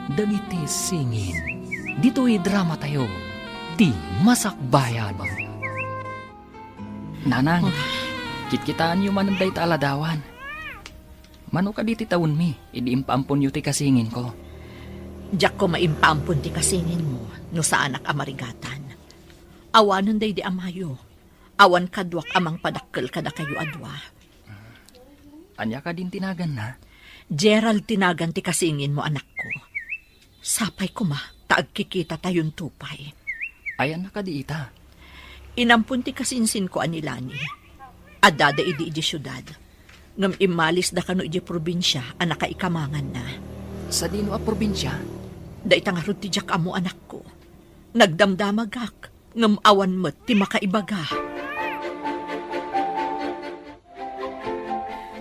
Dagiti singin, dito'y drama tayo, di masakbayan. Nanang, kitkitaan yu mananday ta aladawan. Mano ka di ti taon mi, idi impaampon yu ti kasingin ko. Diyak ko maimpampun ti kasingin mo, no sa anak amarigatan. Awanan day di amayo, awan kadwak amang padakkel kada kayo adwa. Anya ka din tinagan na? Gerald tinagan ti kasingin mo anak ko. Sapay ko ma, taag kikita tayon tupay. Ayan na ka di ita. Inampun ti kasinsin ko anilani. Adada idi syudad. Ngam imalis da kano idi probinsya, anak ikamangan na. Sa dino a probinsya? Da itangarod ti jak amo anak ko. Nagdamdamagak, ngam awan mo't ti makaibaga.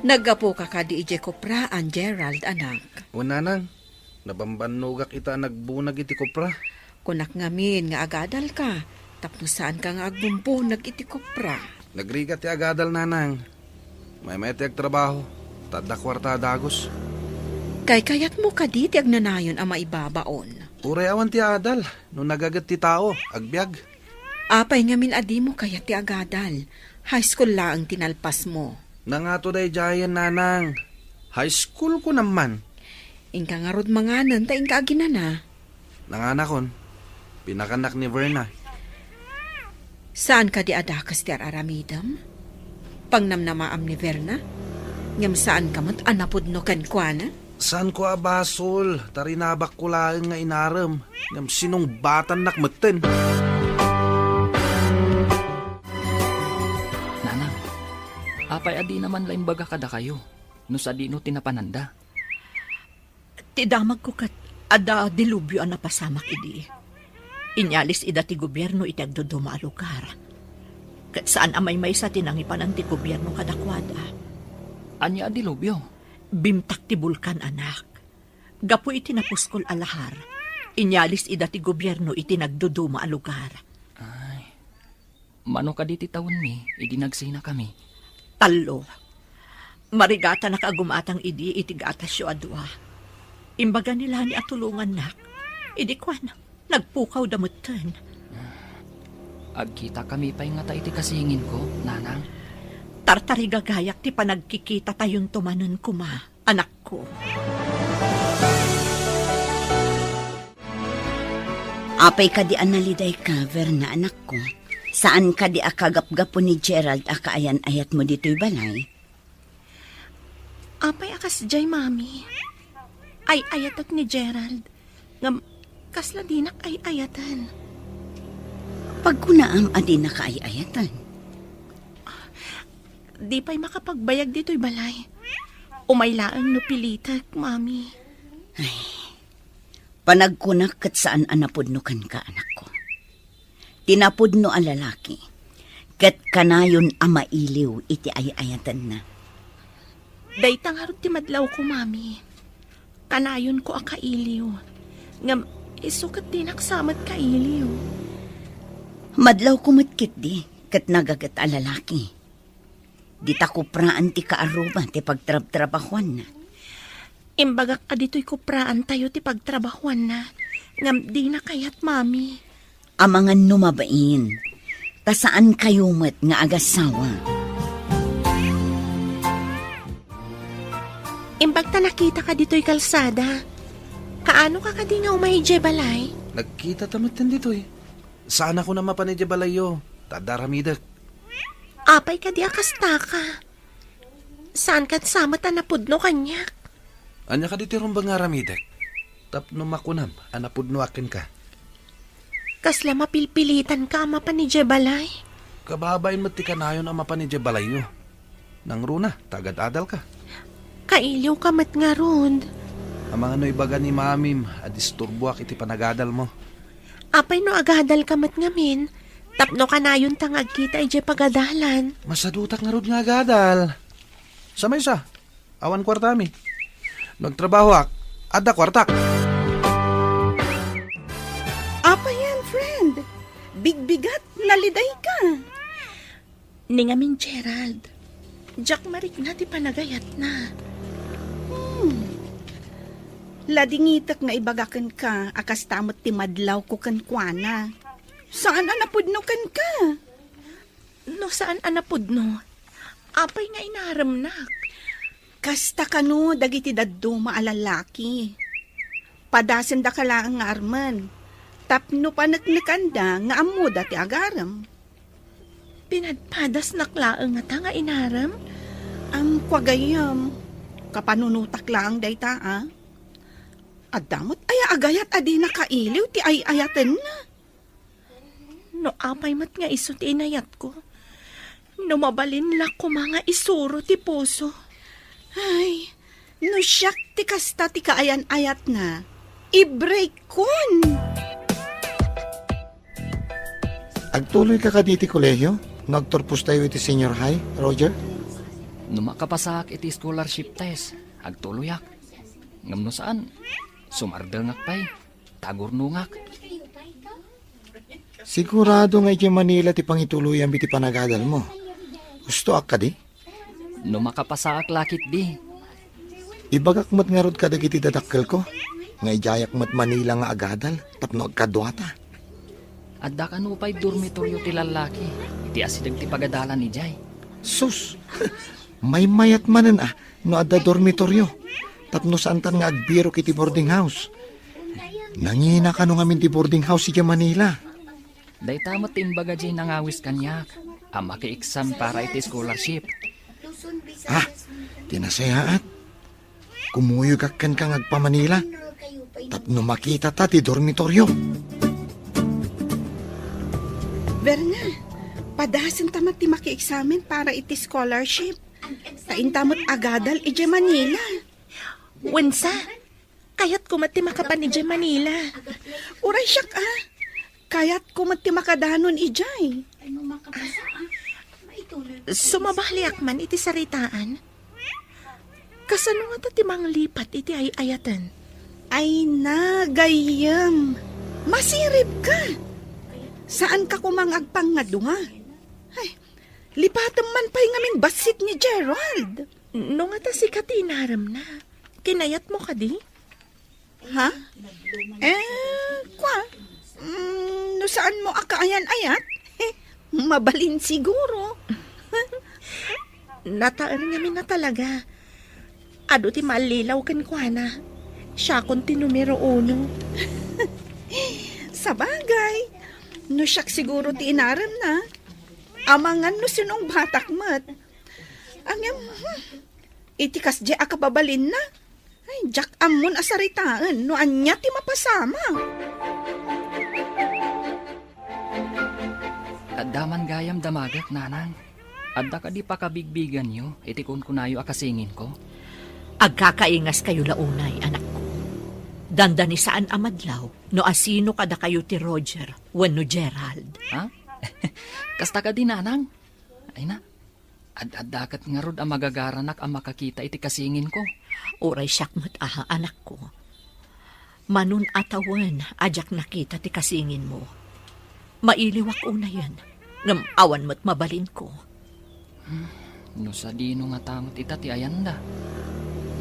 Naggapo ka ka di ije kopraan, Gerald, anak. Una nang, nabambanugak ita nagbunag iti kopra. Kunak ngamin nga agadal ka, tapno saan ka nga agbumpunag iti kopra. Nagrigat ti agadal nanang. May ti agtrabaho, tada kwarta dagos. Kay kayat mo ka di ti agnanayon ang maibabaon. Uray awan ti adal, no nagagat ti tao, agbyag. Apay ngamin adi mo kaya ti agadal. High school lang tinalpas mo. Nangato day jayan nanang. High school ko naman. Ingka nga rod manganan, ta ingka aginana. Nanganakon, pinakanak ni Verna. Saan ka di adakas ti aramidam? Pangnamnamaam ni Verna? Ngam saan ka mat anapod no kankwana? Saan ko abasol? Tarinabak ko lang nga inaram. Ngam sinong batan nakmeten. Nanang, apay adi naman laimbaga kada kayo. No sa di no tinapananda. Tidamag ko kat ada dilubyo ang napasamak idi. Inyalis ida ti gobyerno iti agdodoma a lugar. Kat saan amay may sa tinangipanan ti gobyerno kadakwada. Anya adilobyo? Bimtak ti bulkan anak. Gapo iti napuskol alahar. Inyalis ida ti gobyerno iti nagdodoma a lugar. Ay, mano ka di ti taon mi, idi nagsina kami. Talo. Marigata na kaagumatang idi iti gatas yo adwa. Imbaga nila ni atulungan nak. Idi kwan, nagpukaw damutan. Agkita kami pa'y nga ta iti kasingin ko, nanang. Tartarigagayak ti panagkikita tayon tumanon kuma, anak ko. Apay ka di analiday ka, Verna, anak ko. Saan ka di akagap-gapo ni Gerald akaayan-ayat mo dito'y balay? Apay akas jay, mami. Ay ayatak ni Gerald. Ngam, kasla dinak ay ayatan. Pagkunaam adi na kaayayatan. Di pa'y makapagbayag dito'y balay. Umaylaang no pilitak, mami. Panagkunak kat saan anapudno kan ka, anak ko. Tinapudno ang lalaki. Kat kanayon amailiw iti ayayatan na. Day tangarot ti madlaw ko, mami. Kanayon ko akailiw. Ngam, isukat dinak samat kailiw. Madlaw kumatkit di, kat nagagat ang lalaki. Di takupraan ti kaaruban ti pagtrab-trabahuan na. Imbagak ka dito'y kupraan tayo ti pagtrabahuan na. Ngam di na kayat, mami. Amangan numabain, tasaan kayo mat nga agasawa. Imbag ta nakita ka dito'y kalsada. Kaano ka kadi nga umahidje balay? Nagkita tamutin dito eh. Saan ako na mapanidya balayo? Tadaramidak. Apay ka di akasta ka. Saan ka't samat na napudno kanya? Anya ka dito rumbang nga ramidak? Tapno makunam, anapudno akin ka. Kasla mapilpilitan ka mapanidje balay. Kababayin mo ti kanayon ang mapanidya balayo. Nang runa, tagad-adal ka. Kailiw ka mat nga ron. Ang mga noibaga ni mamim, adisturbuak iti panagadal mo. Apay no agadal ka mat ngamin. Tapno ka na yun tangag kita ije pagadalan. Masadutak nga rod nga agadal. Samay sa, awan kwartami. Nagtrabaho ak, ada kwartak. Apa yan, friend? Bigbigat, naliday ka. Ningamin Gerald. Jack marik na ti panagayat na. Ladingitak nga ibagakan ka, akas tamot ti madlaw ko kankwana. Saan anapudno kan ka? No, saan anapudno? Apay nga inaramnak. Kasta kano, dagiti daddo maalalaki. Padasan da ka lang nga arman. Tapno pa naknikanda nga amuda ti agaram. Pinadpadas naklaang nga ta nga inaram? Ang kwagayam. Kapanunutak lang dayta, Adamot ay agayat adi nakailiw ti ay ayatan na. No apay mat nga iso ti inayat ko. No mabalin la ko mga isuro ti puso. Ay, no siyak ti kasta ti kaayan-ayat na. I-break kon. Agtuloy ka diti kolehiyo? Nagturpos tayo iti senior high, Roger? Numakapasak iti scholarship test. Agtuluyak. Ngam no saan? Sumardengak pay. Tagurnungak. Sigurado nga iti Manila ti pangituluyan biti panagadal mo. Gusto ak ka di? Numakapasak lakit di. Ibagak mat nga rod kadag iti dadakkel ko. Nga ijayak mat Manila nga agadal. Tapno agkadwata. Adda ka no pay dormitoryo ti lalaki. Iti asidag ti pagadalan ni Jay. Sus! May mayat manen no adda dormitoryo. Tapno saantan nga agbiro kiti boarding house. Nangina ka no ngamin ti boarding house iti Manila. Day tamot timbaga Jay nangawis kanyak. Ama ki exam para iti scholarship. Tinasayaat. Kumuyog akan kang agpa Manila. Tapno makita ta ti dormitoryo. Berna, padasan tamat ti maki-examen para iti scholarship. Tain tamot agadal iti Manila. Wensa, kayat ko mati makapan iti Manila. Uray siyak kayat ko mati makadanon ijay. Sumabahliak man iti saritaan. Kasano nga ti mang lipat iti ayatan? Ay na, gayam. Masirib ka. Saan ka kumangagpang nga dunga? Ay, lipatan man pa'y ngamin basit ni Gerald. No nga ta si Katinaram na. Kinayat mo ka di? Ha? No saan mo akaayan-ayat? Mabalin siguro. Nataan ngamin na talaga. Ado ti malilaw kan kwa na. Siya kon ti numero 1. Sabagay. No siyak siguro ti inaram na. Amangan no sinong batak mat. Ang itikas di akababalin na. Ay, jak amon asaritaan. No anya ti mapasama. Daman gayam damagak, nanang. Adda ka di pa kabigbigan nyo, iti kun kunayo akasingin ko. Agkakaingas kayo launay, anak ko. Danda ni saan amadlaw, no asino kada kayo ti Roger, wenno Gerald. Ha? Kasta ka di, nanang. Ay na, ad-adakat nga rod ang magagaranak ang makakita iti kasingin ko. Uray siyak mo't anak ko. Manun atawan, ajak nakita ti kasingin mo. Mailiwak una yan, ngam awan mo't mabalin ko. No sa dino nga tamot ita ti ayanda.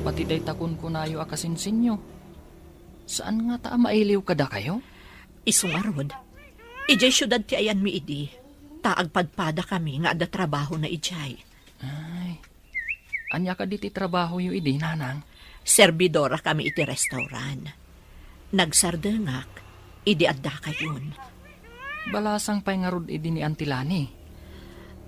Pati day takon kunayo akasinsinyo. Saan nga ta mailiw kada kayo? Isungarod, ijay syudad ti ayan mi idi. Taagpadpada kami nga ada trabaho na ijay. Ay, anya ka di ti trabaho yu idi, nanang? Servidora kami iti restaurant. Nagsardengak, idi adda kayon. Balasang pay nga rod idi ni Antilani.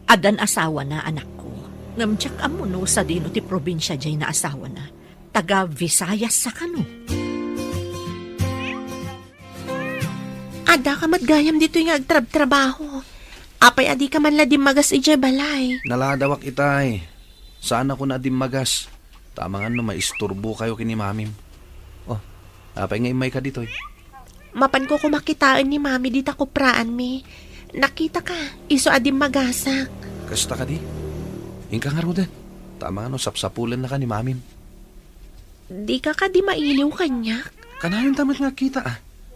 Adan asawa na anak ko. Ngamtsak amuno sa dino ti probinsya jay na asawa na. Taga Visayas sa kano. Ada ka matgayam dito yung agtrab-trabaho. Apay adi ka man ladim magas ijay balay. Naladawak itay. Saan ako na magas? Tama nga no, maisturbo kayo kini mamim. Oh, apay nga imay ka dito eh. Mapan ko kumakitaan ni mami dita ko praan mi. Nakita ka, iso adim magasak. Kasta ka di? Ingka nga rodan. Tama nga no, sapsapulan na ka ni mamim. Di ka di mailiw kanyak. Kanayon tamat nga kita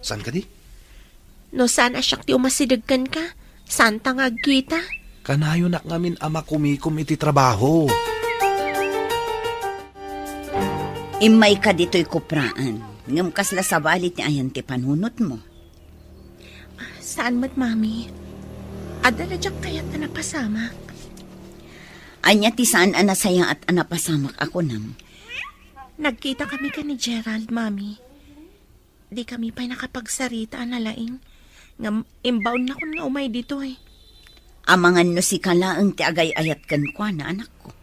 Saan ka di? No saan asyak ti umasidagkan ka? Saan ta nga kita? Kanayon nak ngamin ama kumikum iti trabaho. Imay ka dito'y kupraan. Ngam kasla sa balit ni ayan ti panunot mo. Saan mat, Mami? Adala jak kayat na napasama. Anya ti saan anasaya at anapasamak ako nam. Nagkita kami ka ni Gerald, Mami. Di kami pa'y nakapagsarita na laing. Nga inbound na kun nga umay dito eh. Amangan no si kalaang ti agay ayat kan kwa na anak ko.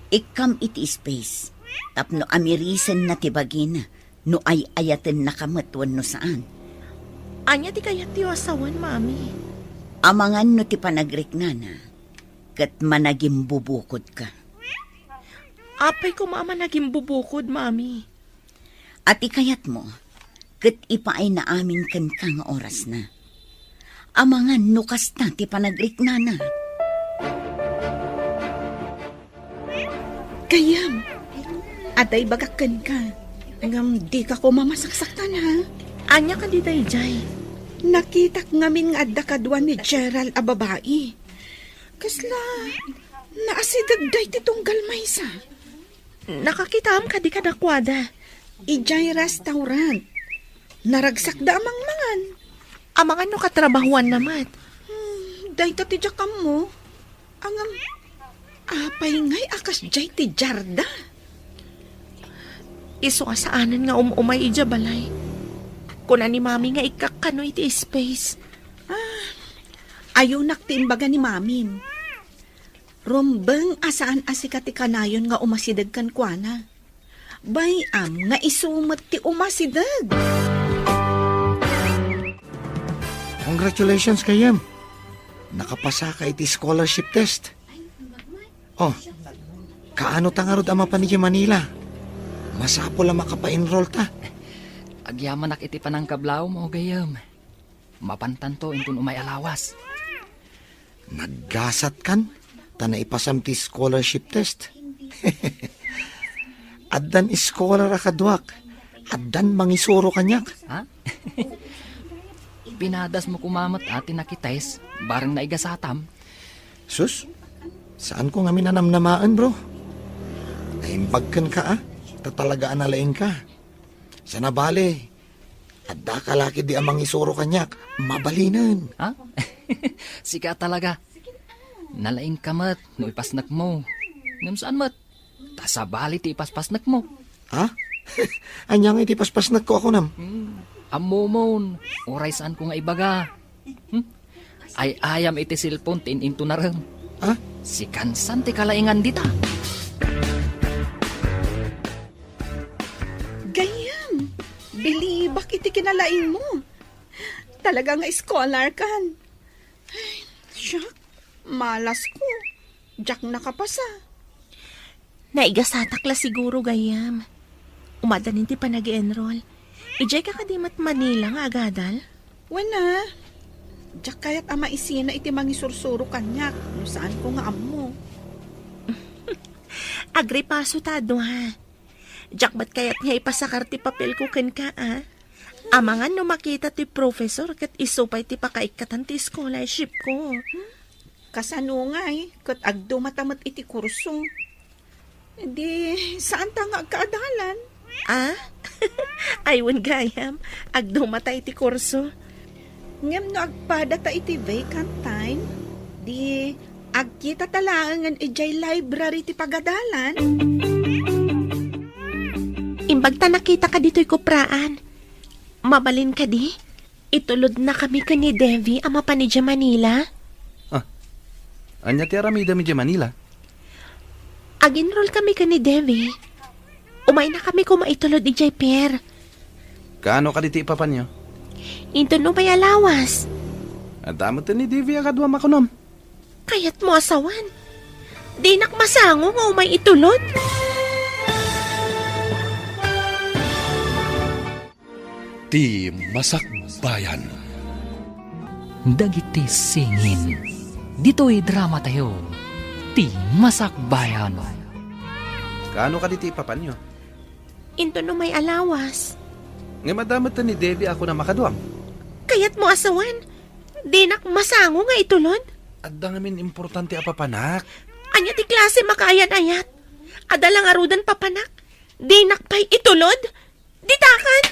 Ikam iti space. Tapno amirisen na ti bagina. No ay ayaten na kamatwan no saan. Anya di kayat ti asawan, Mami. Amangan no ti panagriknana. Kat managing bubukod ka. Apay ko mama naging bubukod, Mami. At ikayat mo, kat ipaay na amin kan kang oras na. Amangan nukas na ti panagriknana. Kayam, aday bagakan ka. Ngam di ka ko mamasaksaktan ha. Anya ka di dayjay. Nakitak ngamin nga adda kadwa ni Gerald a babae. Kasla, naasidagday ti tunggal maysa. Nakakitaam ka di ka nakwada. Ijay restaurant. Naragsak da amang mangan. Amangan no katrabahuan naman. Day ta ti jakam mo. Angam, apay ngay akas jay ti jarda. Iso asaanan nga umay ija balay. Kuna ni Mami nga ikakano iti space. Ayaw naktimbaga ni Mamin. Rumbeng asaan asikati kanayon nga umasidag kan kuana. Bayam nga isumat ti umasidag. Congratulations kayam. Nakapasa ka iti scholarship test. Oh, kaano tangarod ama pa ni Manila? Masapo lang makapa-enroll ta. Agyamanak iti panangkablaw mo, gayam. Mapantanto intun umay alawas. Naggasat kan? Ta na ipasam ti scholarship test. Addan scholar akadwak. Addan mangisuro kanyak. Ha? Pinadas mo kumamat ati nakitais, barang naigasatam. Sus, saan ko nga minanamnamaan bro? Naimbagkan ka ah. Tatalagaan alain ka. Sa nabali. Adda ka laki di amang isuro kanyak. Mabalinan. Ha? Sika talaga. Nalaing kamat, no ipasnak mo. Ngam saan mat? Tasabali ti ipaspasnak mo. Ha? Anyang iti paspasnak ko ako nam. Amomon, oray saan ko nga ibaga. Ay ayam iti silpon tin into na rin. Ha? Si kansan ti kalaingan dita. Gayam, bilibak iti kinalain mo. Talaga nga scholar kan. Ay, syak, malas ko. Jack nakapasa. Naigasatak la siguro, gayam. Umadanin ti pa nag-enroll. Ijay ka kadimat Manila nga agadal? Wana, Jack kayat ama isina iti mangisursuro kanyak. No saan ko nga amo. Agripaso tado ha. Jack ba't kayat nga ipasakar ti papel ko ken ka ah? Amangan no makita ti professor kat isupay ti pakaikatan ti scholarship ko. Kasanungay, kat agdo matamat iti kurso. Di, saan ta nga agkaadalan? Ah? Aywan gayam, agdumatay ti kurso. Ngem no agpada ta iti vacant time, di agkita talangan ijay library ti pagadalan. Imbag ta nakita ka dito'y kupraan. Mabalin ka di? Itulod na kami ka ni Devi ama pa ni Manila. Anya ti aramida mi di Manila. Ag-enroll kami ka ni Devi. Umay na kami kumaitulod ni Jay Pierre. Kaano ka diti ipapan nyo? Intun may alawas. At damot ni Divya kadwa makunom. Kayat mo asawan. Di nakmasango nga umay itulod. Ti Masakbayan. Dagiti singin. Dito'y drama tayo. Ti Masakbayan. Kaano ka diti ipapan nyo? Intun may alawas. Nga madamot ni Devi ako na makadwam. Kayat mo asawan. Di nakmasango nga itulod. At dangamin importante apapanak. Anya ti klase makaayat-ayat. Adalang arudan papanak. Di nakpay itulod. Ditakan!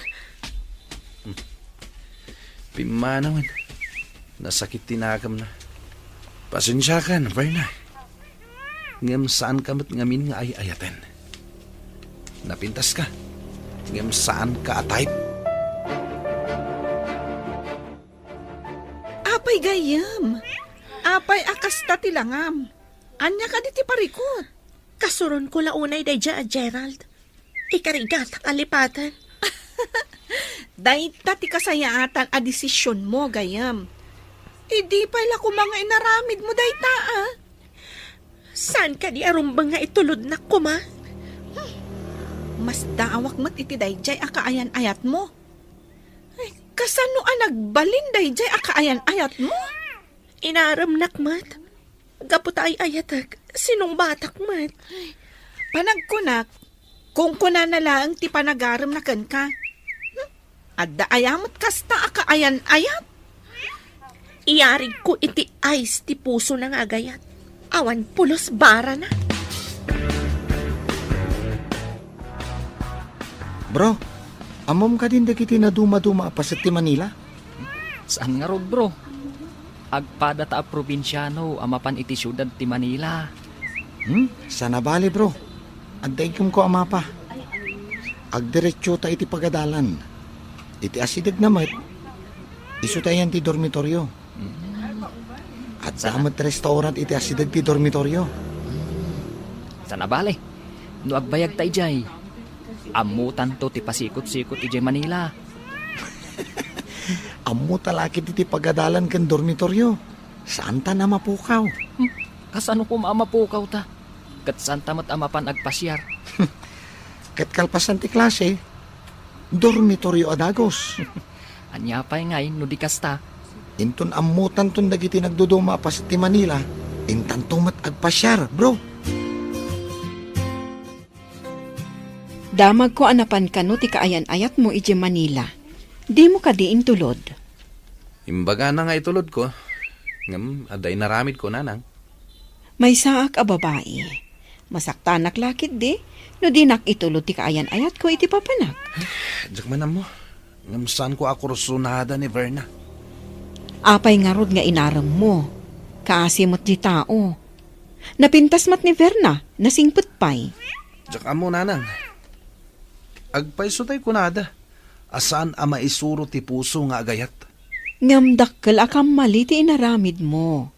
Pima naman. Nasakit tinagam na. Pasensya ka na, Verna. Ngam saan ka mat ngamin nga ay-ayatan. Napintas ka. Ngam saan ka atayp. Apay gayam. Apay akas ta tilangam. Anya ka di ti parikot. Kasuron ko launay day dya, Gerald. Ikarigat ang alipatan. Dahil ti kasayaatan a desisyon mo, gayam. Idi pala ko mga inaramid mo, dahi ta, ah. Saan ka di arumbang nga itulod na kuma? Mas daawak mo't iti dayjay akaayan-ayat mo. Ay, kasano nagbalin dayjay akaayan-ayat mo? Inaram nakmat. Gaputa ay ayatag. Sinong batak mat? Panagkunak, kung kuna na lang ti panagaram na kan ka. Adda ayamot kasta akaayan-ayat. Iyarig ko iti ice ti puso ng agayat. Awan pulos bara na. Bro, amom ka din dagiti na duma-duma pa sa ti Manila? Saan nga rod, bro? Agpada ta a probinsyano amapan iti syudad ti Manila. Sana bali bro. Agdaigam ko ama pa. Agdiretso ta iti pagadalan. Iti asidag namat. Isu tayan ti dormitoryo. At damat restaurant iti asidag ti dormitoryo. Sana bale? No agbayag tayo jay. Amutan to ti pasikot-sikot iti Manila. Amo talaki iti pagadalan kan dormitoryo. Saan ta na mapukaw? Kasano ko maamapukaw ta? Kat saan tamat amapan agpasyar? Kat kalpasan ti klase, dormitoryo adagos. Anya pa'y ngay no di kasta. Inton amutan ton dagiti nagduduma pa sa ti Manila, intan tumat agpasyar, bro. Damag ko anapan ka no ti kaayan-ayat mo iti Manila. Di mo ka diin tulod. Imbaga na nga itulod ko. Ngam, aday naramid ko nanang. May saak a babae. Masaktanak lakit di. No di nak itulod ti kaayan-ayat ko iti papanak. Diyak manam mo. Ngam saan ko ako rusunada ni Verna. Apay nga rod nga inaram mo. Kaasimot di tao. Napintas mat ni Verna. Nasingput pay. Diyak amo nanang. Agpaiso tay kunada. Asaan ama isuro ti puso nga agayat. Ngamdakkel akam mali ti inaramid mo.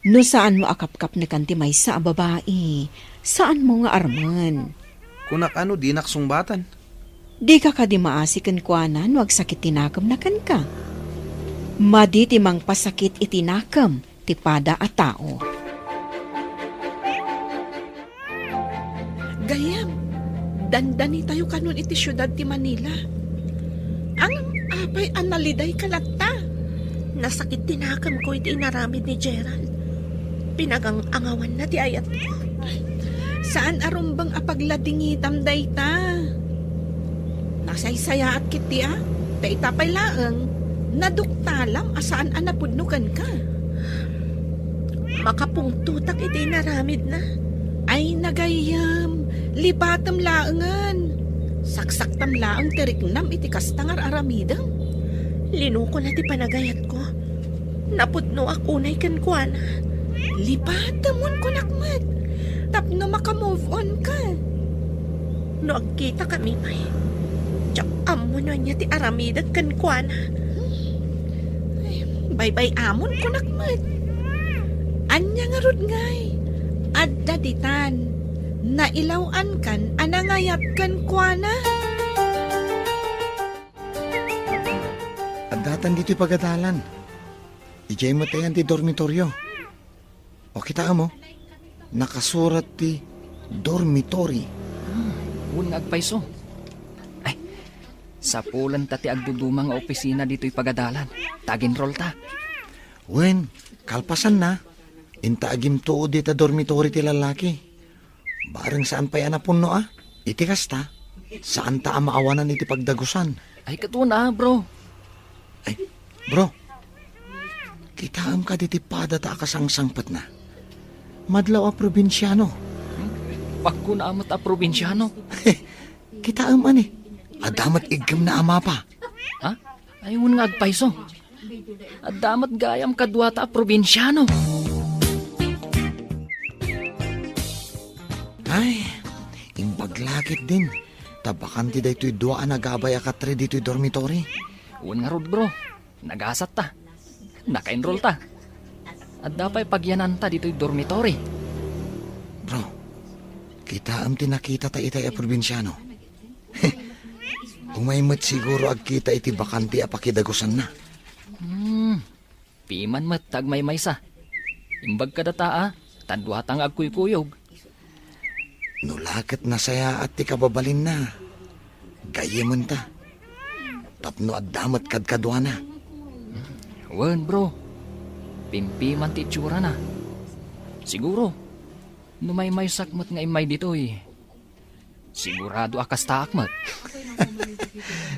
No saan mo akapkap na kanti may sa babae? Saan mo nga arman? Kunak ano di naksungbatan. Di ka di maasikan kuanan wag sakit tinakam na kan ka. Madi ti mang pasakit itinakam ti pada a tao. Gayam, dandani tayo kanon iti syudad ti Manila. Ang apay analiday kalata. Nasakit tinakam ko iti inaramid ni Gerald. Pinagang angawan na ti ayat ko. Saan arumbang apagladingitam dayta? Nasaysaya at kiti dayta pay laeng naduktalam asaan anapudnukan ka. Makapungtutak iti inaramid na. Ay nagayam, libatam laengan. Saksaktam laeng tiriknam iti kastangar aramidam. Linuko na ti panagayat ko. Napudno akunay kan kuana. Libatamon ko nakmat. Tapno makamove on ka. No agkita kami may. Tsak amo no niya ti aramidat kan kuana. Bye-bye amon ko nakmat. Anya nga rod ngay. Adda ditan. Nailawan kan anangayat kan kuana. At datan dito'y pagadalan. Ijay mo tayan ti dormitoryo. O kita mo, nakasurat ti dormitory. Un nga agpaiso. Ay, sa pulan ta ti agdudumang nga opisina dito'y pagadalan. Tagin roll ta. Wen, kalpasan na. Inta agim tuod di ta dormitory ti lalaki. Barang saan pa'y anapon no Iti kasta, saan ta maawanan iti pagdagusan. Ay, katuna, bro. Ay, bro, kitaam ka diti pada ta akasangsangpat na. Madlaw a probinsyano. Pagkuna amat a probinsyano. Kitaam ani, Adamat igam na ama pa. Ha? Ayun nga agpayso. At damat gayam kadwata a probinsyano. Ay, imbaglakit din. Tabakan ti daytoy dua nagabay akatre dito'y dormitory. Uwan nga rod bro. Nagasat ta. Naka-enroll ta. At dapay pagyanan ta dito'y dormitory. Bro, kita am tinakita ta itay a probinsyano. Umaymat siguro agkita iti bakanti a pakidagusan na. Piman mat tagmay maysa. Imbag kadata tadwatang agkuykuyog. Nulakat na saya at ti kababalin na. Gayeman ta. Tapno at damat kadkadwa na. Wan bro. Pimpiman ti tsura na. Siguro. Numay sakmat nga imay dito'y. Sigurado akas taakmat.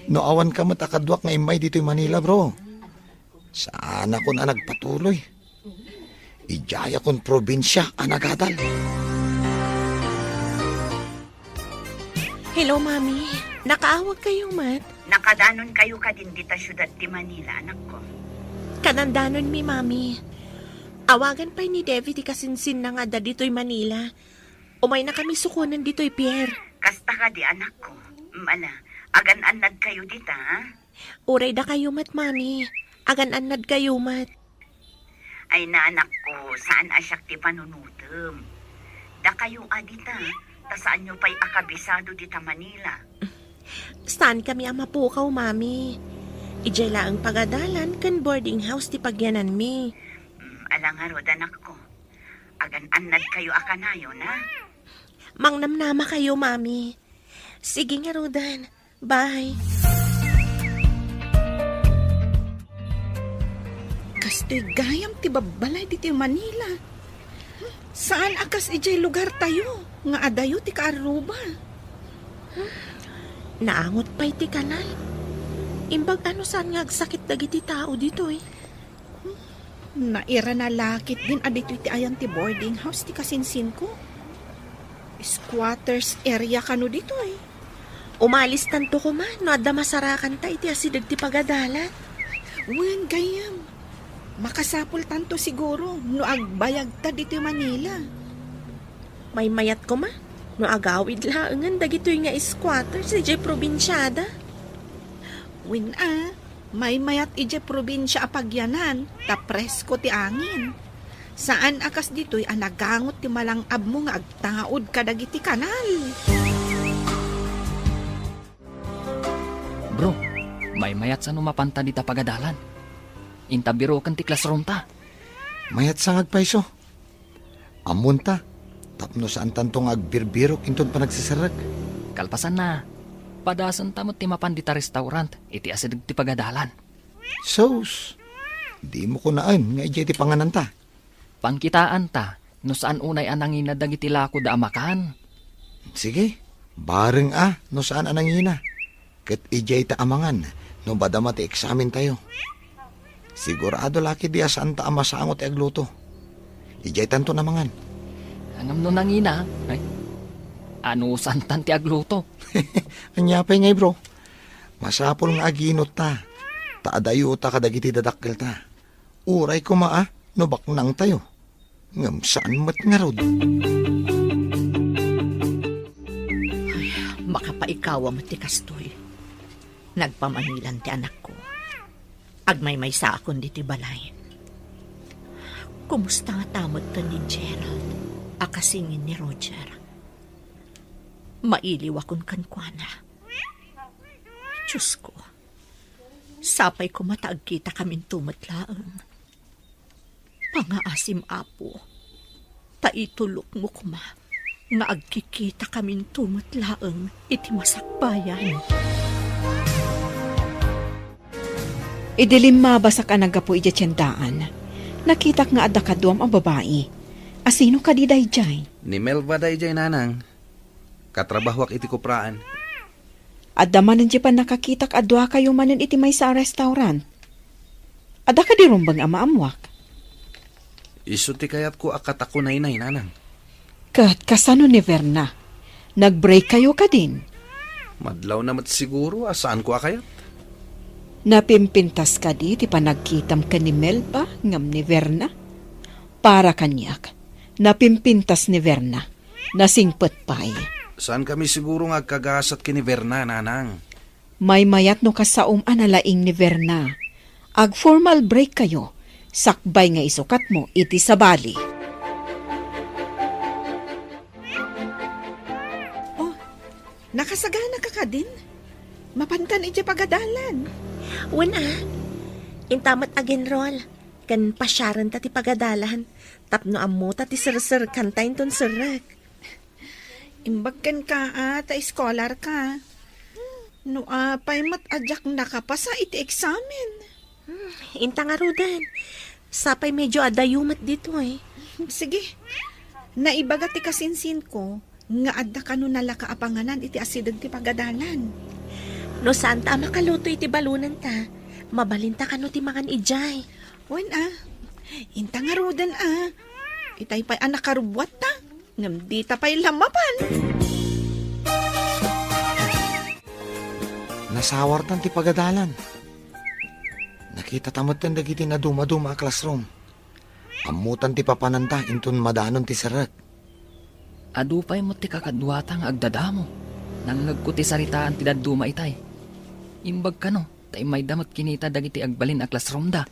No awan ka matakadwak nga imay dito'y Manila, bro. Saan ako na nagpatuloy? Ijaya kon probinsya anagadal. Hello, Mami. Nakaawag kayo, Mat. Nakadanon kayo ka din dita syudad ti Manila, anak ko. Kanandanon mi, Mami. Awagan pa ni Devi ti kasinsin na nga da dito'y Manila. Umay na kami sukunan dito'y Pierre. Kasta ka di, anak ko. Mala, agan-anad kayo dita, ha? Uray da kayo, Mat, Mami. Agan-anad kayo, Mat. Ay na, anak ko, saan asyak ti panunutom? Da kayo adita, ta saan nyo pa'y akabisado dita Manila? Saan kami ang mapukaw, Mami? Ijay laang pagadalan kan boarding house ti pagyanan mi. Alang arod, anak ko. Agan-anad kayo akanayo, na? Mangnamnama kayo, Mami. Sige nga, Rodan. Bye. Kastoy gayam ti babalay diti Manila. Saan akas ijay lugar tayo? Nga adayo ti kaaruba. Naangot pa'y ti kanal. Imbag ano saan nga agsakit dagiti tao dito eh. Naira na lakit din adito ti ayan ti boarding house ti kasinsin ko. Squatters area kano dito eh. Umalis tanto ko man, no adda masarakan ta iti asidag ti pagadalan. Wen gayam. Makasapol tanto siguro no agbayag ta dito Manila. May mayat ko ma, no agawid laangan dagitoy nga squatters iti probinsyada. Wen may mayat ije probinsya apagyanan, ta presko ti angin. Saan akas dito'y anagangot ti malangab mo nga agtaod kadagiti kanal. Bro, may mayat sa numapanta dita pagadalan. Intabiro kan ti classroom ta. Mayat sang agpayso. Amun ta. Tapno saan tantong agbirbiro kinton pa nagsisarag. Kalpasan na. Padasan tamot ti mapan dita restaurant. Iti asidag ti pagadalan. Sos, di mo ko naan nga ijay ti panganan ta. Pangkitaan ta. No saan unay anangina dagiti lako da amakan. Sige, bareng no saan anangina. Ket ijay ta amangan, no badama ti eksamen tayo. Sigurado laki diya saan ta amasangot ti agluto. Ijay tanto namangan. Angam no nangina. Ay, ano santan ti agluto? Anyapay ngay bro. Masapol nga aginot ta. Taadayo ta kadagiti dadakkel ta. Uray ko no baknang tayo. Ngam saan mat nga rod. Makapaikawa mo ti kastoy. Nagpamanilan ti anak ko. Agmay sa akon di ti balay. Kumusta nga tamot ka ni Gerald? Akasingin ni Roger. Mailiw akon kankwana. Diyos ko. Sapay ko mataag kita kaming tumatlaang. Pangaasim apo. Taitulok mo kuma. Nga agkikita kaming tumatlaang iti masakbayan. Idilim mabasak ang nagapo iti tiyandaan. Nakitak nga adda kaduam ang babae. Asino ka di dayjay? Ni Melva dayjay nanang. Katrabahwak iti kupraan. Adda manan di pa nakakitak adwa kayo manan iti may sa restaurant. Adda ka di rumbang amaamwak. Isu ti kayat ko akat ako nainay nanang. Kat kasano ni Verna? Nag-break kayo ka din? Madlaw namat siguro, saan ko akayat? Napimpintas ka di, ti panagkitam ka ni Melba, ngam ni Verna. Para kanyak, napimpintas ni Verna, nasingpet pay. Saan kami siguro nga kagasat kini Verna, nanang? May mayat no kasaum analaing ni Verna. Ag formal break kayo, sakbay nga isukat mo iti sa bali. Nakasagana ka ka din? Mapantan iti pagadalan. Wana, intamat agin rol. Kan pasyaran ta ti pagadalan. Tapno ammo ta ti sir kantayin ton sirek. Imbagkan ka ta scholar ka. No pay matadyak na ka pa sa iti examen. Inta nga rudan. Sapay medyo adayumat dito eh. Sige, naibaga ti kasinsin ko, nga adda ka no nala kaapanganan iti asidag ti pagadalan. No saan ta makaluto iti balunan ta, mabalinta ka no ti mangan ijay. Wen inta nga rudan itay pa'y anak karubwat ta, ngam di ta pa'y lamapan. Nasawartan ti pagadalan. Nakita tamot ten dagiti na duma-duma a classroom. Amutan ti papananta inton madanon ti sarak. Adupay mo ti kakadwatang agdadamo. Nangagkuti saritaan ti daduma itay. Imbag ka no, tay may damot kinita dagiti agbalin a classroom da.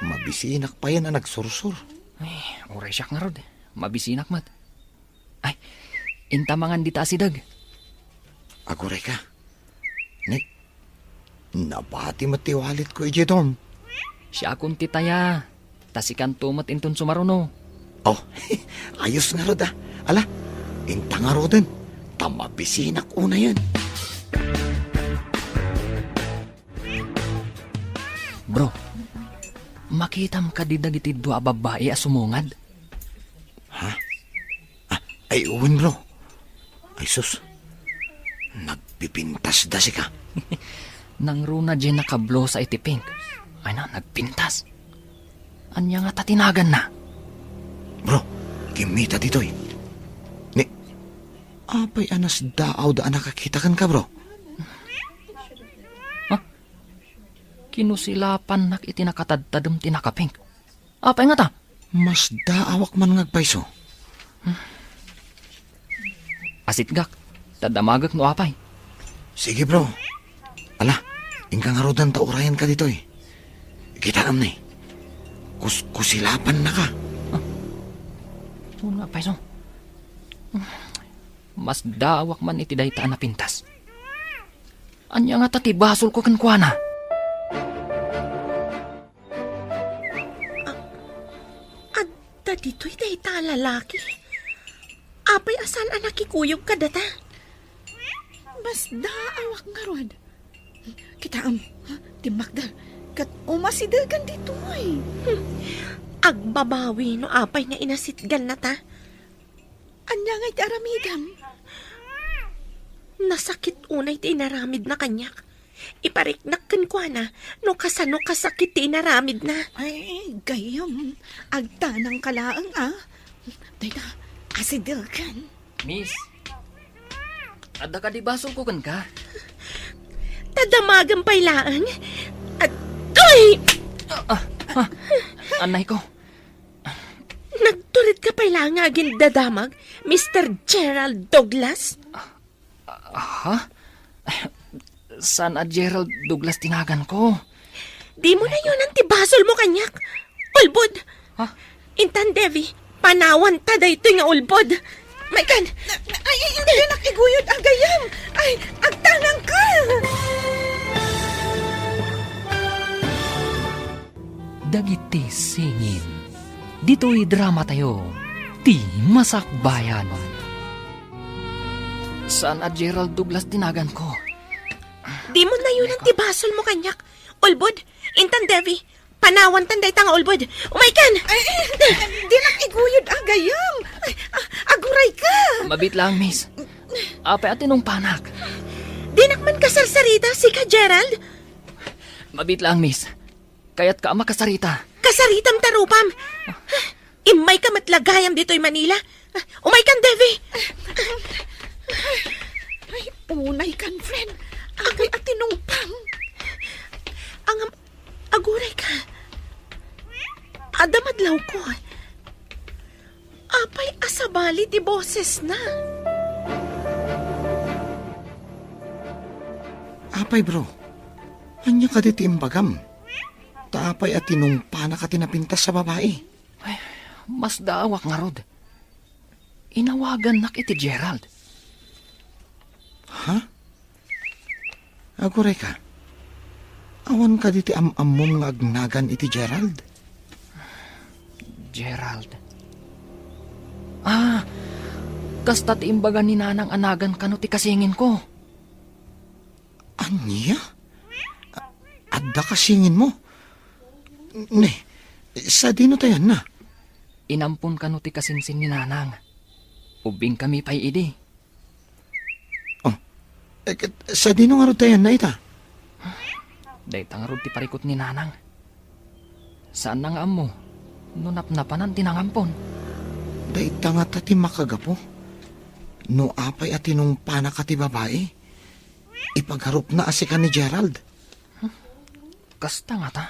Mabisinak pa yan na nagsursur. Ay, oray siyak nga rod. Mabisinak mat. Ay, intamangan di ta asidag. Aguray ka. Nabati matiwalit ko ije dom. Siya akong titaya. Tasikan tumat inton sumaruno. Oh, ayos nga rod Ala, inta nga rodan. Tamabisinak una yan. Bro, makitam ka di dagiti dua babae a sumungad. Ha? Ay uwin bro. Ay sus. Nagpipintas da si ka. Nang runa dyan nakablo sa iti pink. Ay na, nagpintas. Anya nga tatinagan na. Bro, kimita ditoy. Ni, apay anas daaw da nakakita kan ka bro. Ha? Kinusilapan nak iti nakatadtadam tinakapink. Apay nga ta? Mas daawak man ngagpayso. Asit gak, tadamagak no apay. Sige bro. Ala, ingka nga rodan ta urayan ka ditoy. Kita am ni. Kusilapan na ka. Nga payso. Mas daawak man iti dayta na pintas. Anya nga tatibasol ko kankwana. Adda dito'y dayta lalaki. Apay asan anak ikuyog ka data? Mas daawak nga rod. Kita ti Magda, kat umasidagan dito ay. Agbabawi no apay nga inasitgan na ta. Anya nga'y ti aramidam. Nasakit unay ti inaramid na kanyak. Ipariknak kankwana no kasano kasakit ti inaramid na. Ay, gayam. Agtanang kalaang Dayta, asidagan. Miss, adda ka di basol ko kan ka? Tadamagang pailaan. At ay! Anay ko. Nagtulit ka pailaan nga agin dadamag, Mr. Gerald Douglas? Ha? San a Gerald Douglas tinagan ko? Di mo na yun ang tibasol mo kanyak. Ulbod. Ha? Intan Devi, panawan ta dayto nga ulbod. May kan. Ay, hindi nakiguyod agayam. Ay, agtanang ka. Dagiti singin. Dito'y drama tayo. Ti Masakbayan. San a Gerald Douglas tinagan ko? Di mo na yun ang tibasol mo kanyak. Ulbod, Intan Devi, panawan tanday tanga ulbod. Umaykan! Ay, di nakiguyod agayam. Ay, aguray ka. Mabit lang, miss. Apay atinong panak. Di nakman kasarsarita si ka Gerald? Mabit lang, miss. Kaya't ka makasarita. Kasaritam tarupam. Imay ka matlagayam dito'y Manila. Umaykan, Devi. Ay, unay kan, friend. Agay at tinungpang. Ang aguray ka. Adamadlaw ko. Apay asabali ti boses na. Apay bro, anya ka diti imbagam. Taapay at tinungpa na ka tinapintas sa babae. Mas daawak nga rod. Inawagan nak iti Gerald. Ha? Aguray ka. Awan ka diti amamom nga agnagan iti Gerald. Gerald. Kasta't imbaga ni nanang anagan kano ti kasingin ko. Anya? Adda kasingin mo? Ne, sa dino tayan na? Inampun kano ti kasinsin ni nanang. Ubing kami pa'y idi. Sa dino nga ro tayan na ita? Dayta nga rod ti parikot ni nanang. Saan na nga amo? Nunapnapanan tinangampon. Dayta nga ta ti makagapo. No apay at tinungpa na ka ti babae. Ipagharup na asika ni Gerald. Kasta nga ta.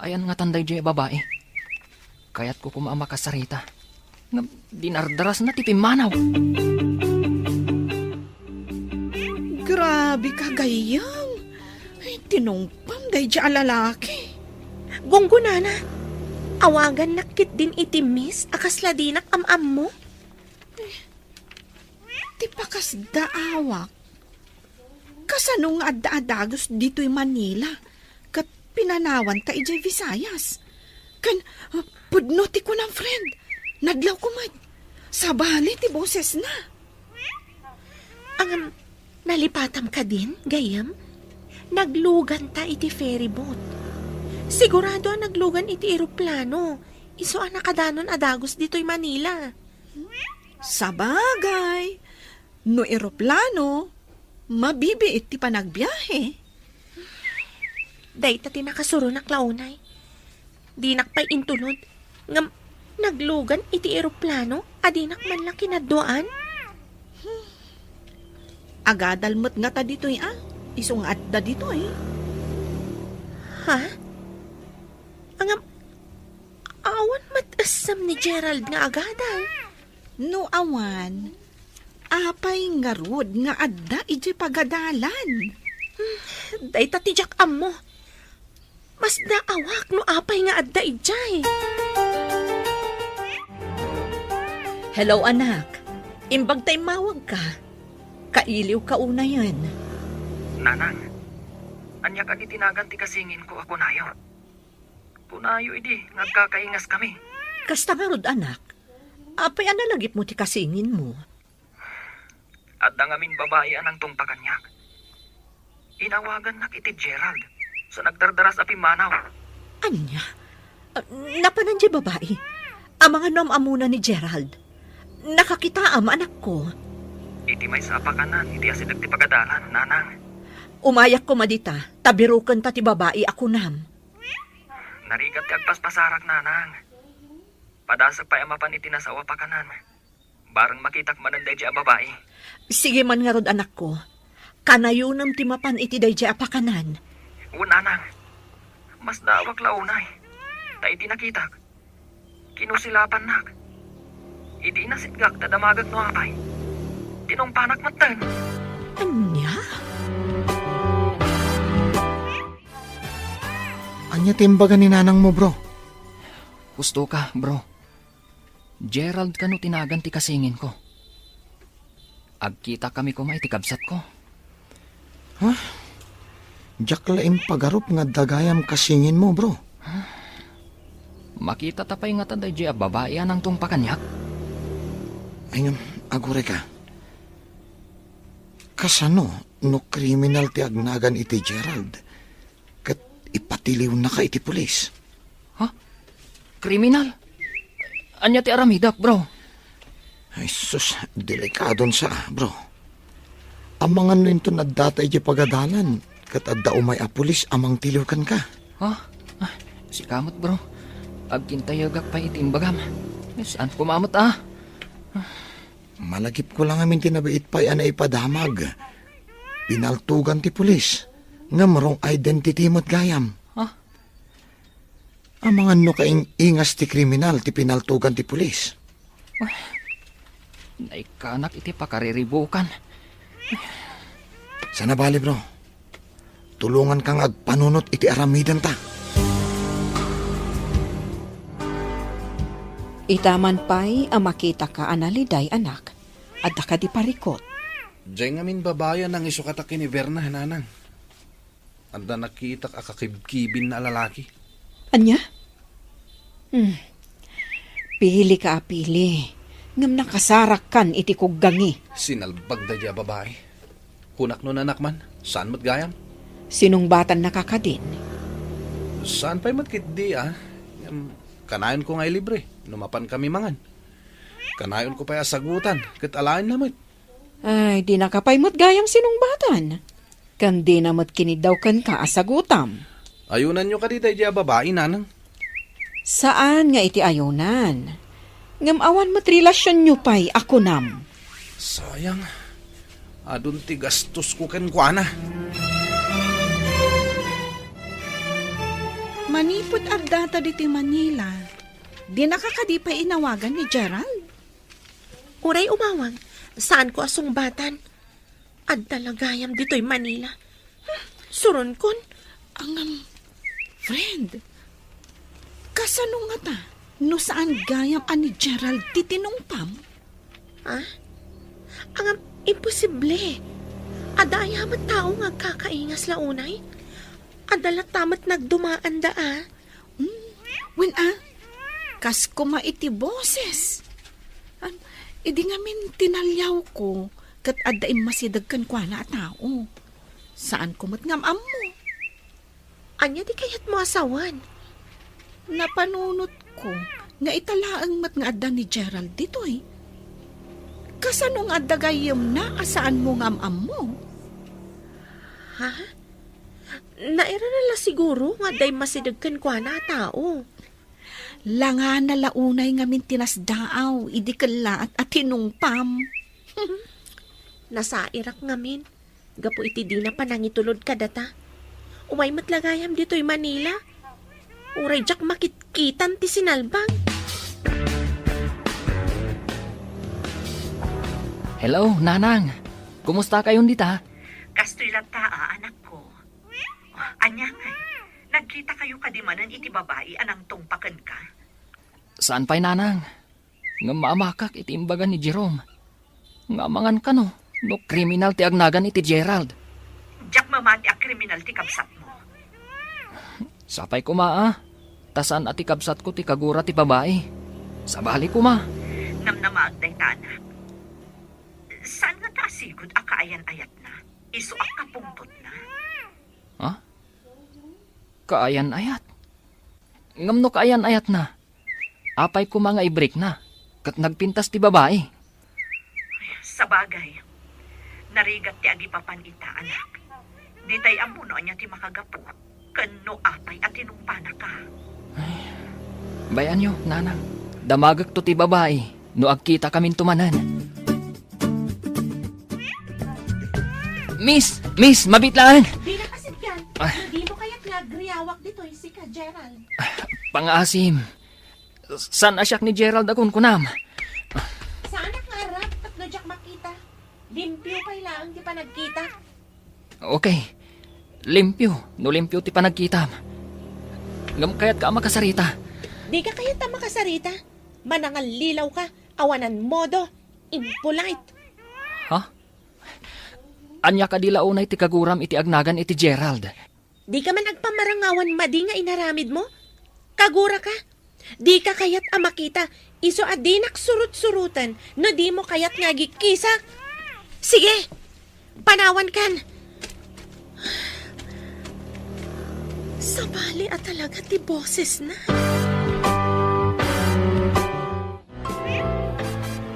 Ayan nga tanday di babae. Kaya't ko kumaama kasarita. Dinardaras na ti pimanaw. Grabe ka, gayang. Ay, tinungpang day di alalaki. Gunggunana. Awagan nakit din iti miss akasla dinak am mo. Ti pakas daawak. Kasano nga adda-adagos dito'y Manila. Kat pinanawan ta ijay Visayas. Kan, pudno ti ko ng friend. Nadlaw ko man. Sabali ti boses na. Ang nalipatam ka din, gayam? Naglugan ta iti ferry boat. Sigurado ang naglugan iti eroplano. Iso ang nakadanon adagos dito'y Manila. Sabagay. No eroplano, mabibiit ti panagbiyahe. Day ta tinakasuro na klaunay. Dinak pa'y intulod. Ngam, naglugan iti eroplano, adinak man lang kinaddoan. Agadalmat nga ta dito'y Isong adda dito'y. Ha? Angam, awan matasam ni Gerald nga agadal. No awan, apay nga rod nga adda iti pagadalan. Day ta tijak mo. Mas naawak no apay nga adda ijay. Hello, anak. Imbag tay mawag ka. Kailiw ka una yan. Nanang, anya ka di tinagan ti kasingin ko ako nayo. Punayo idi, nagkakaingas kami. Kasta nga rod, anak. Apay analagip mo ti kasingin mo. At dangamin babae anang tungpakan niya. Inawagan nak iti Gerald. Sa nagdardaras api manaw. Anya? Napanan di babae. Ang mga namamuna ni Gerald. Nakakita am anak ko. Iti may sapakanan, iti asidag ti pagadalan, nanang. Umayak ko madita, tabirukan ta ti babae ako nam. Narigat ti agpaspasarak, nanang. Padasag pa amapan iti nasawa pakanan. Barang makitak mananday di a babae. Sige man nga rod, anak ko. Kanayunam ti mapan iti day di apakanan. Nanang, mas dawak launay. Ta iti nakitak. Kinusilapan nak. Idi nasitgak tadamagag no apay. Tinungpanak matan. Anya? Anya timbaga ni nanang mo, bro? Gusto ka, bro. Gerald kano tinagan ti kasingin ko. Agkita kami kumay ti kabsat ko. Ha? Diyak laing pagarup nga dagayam kasingin mo, bro. Makita tapay nga taday di a babae anang tungpakanyak. Ay, agure ka. Kasano, no kriminal ti agnagan iti Gerald. Kat ipatiliw na ka iti pulis. Ha? Kriminal? Anya ti aramidak, bro? Ay, sus, delikadon sa, bro. Amangan no ito nadatay di pagadalan. Kat adda umay a pulis amang tiliw kan ka. Ha? Si kamot, bro. Agkintayagak pa itimbagam. Saan kumamot, Malagip ko lang amin tinabait pa yan na ipadamag. Pinaltugan ti pulis. Nga marong identity mo't gayam. Ha? Ang mga no kaing ingas ti kriminal ti pinaltugan ti pulis. Naikanak iti pakariribukan. Sana bali bro. Tulungan kang agpanunot iti aramidan ta. Itaman pa'y ang makita ka analiday anak, at ka di parikot. Diyan ngamin babayan ng isukatakin ni Verna, nanang. Anda nakita kakakibkibin na lalaki. Anya? Pili ka apili. Ngam nakasarak kan iti kuggangi. Sinalbag da diya babae. Kunak no nanak man, saan mo't gayam? Sinong batan nakakadin? Saan pa'y matkit di kanayon ko nga'y libre, numapan kami mangan. Kanayon ko pa'y asagutan, kat alain namit. Ay, di nakapaymot gayam sinong batan. Kan di namot kinidaw kan ka asagutam. Ayunan nyo ka di diya babae, nanang. Saan nga iti ayunan? Ngam awan mo't relasyon nyo pa'y ako nam. Sayang, adun ti gastos ko ken kuana. Manipod agdata diti Manila. Di nakakadipa inawagan ni Gerald. Uray umawag, saan ko asungbatan? Ad talagayam dito'y Manila. Suron kon. Ang friend, kasano nga ta? No saan gayam ani Gerald titinungpam? Ha? Ang imposible. Adayamat tao nga kakaingas launay. Adalat tamat nagdumaan da When kas kuma iti boses. Idi nga min tinalyaw ko, kat adaim masidagkan kwa na tao. Saan kumot ngam mo? Anya di kayat mo asawan? Napanunot ko, nga italaang mat nga adda ni Gerald dito eh. Kasano nga adda gayam na asaan mo ngam mo? Ha? Naira nala siguro nga day masidagkan kwa na tao. Langa na launay nga min tinasdaaw, idi kala at tinungpam. Nasa Irak ngamin. Gapo iti di na panangitulod ka data. Umay matlagayam dito'y Manila. Uray jak makitkitan ti sinalbang. Hello, nanang. Kumusta kayong dita? Kastoy lang taa, anak ko. Anya nga, nagkita kayo kadimanan iti babae anang tungpakan ka. Saan pa'y nanang? Nga maamakak iti imbagan ni Jerome. Nga mangan ka no kriminal ti agnagan iti Gerald. Diyak mamati ang kriminal ti kabsat mo. Sapay ko maa. Tasan ati kabsat ko ti kagura ti babae. Sabali ko ma. Namnamaagday ta, anak. Saan nga tasigod ang kaayan-ayat na? Iso ang kapungtot na. Ha? Kaayan-ayat? Ngam no kaayan-ayat na. Apay ko mga i-break na. Kat nagpintas ti babae. Sa bagay, narigat ti agipapan ita, anak. Di tay amuno niya ti makagapo. Kano apay at tinumpana ka. Bayan nyo, nanang. Damagak to ti babae. No agkita kamin tumanan. Miss, mabitlaan. Di na kasi yan. Hindi mo kaya't nagriyawak dito'y si ka Gerald. Pang-asim. San asyak ni Gerald akong kunam? Saan nakarap at no jak makita? Limpyo pa ilang di pa nagkita. Okay. Limpyo. No limpyo ti panagkitam. Ngam kaya't ka makasarita. Di ka kaya't makasarita. Manangal lilaw ka. Awanan modo. Impolite. Ha? Anya ka dila unay ti kaguram iti agnagan iti Gerald. Di ka man nagpamarangawan madi nga inaramid mo? Kagura ka? Di ka kayat amakita. Iso adinak surut-surutan. No di mo kayat nga gikisak. Sige, panawan kan. Sabali at talaga ti boses na.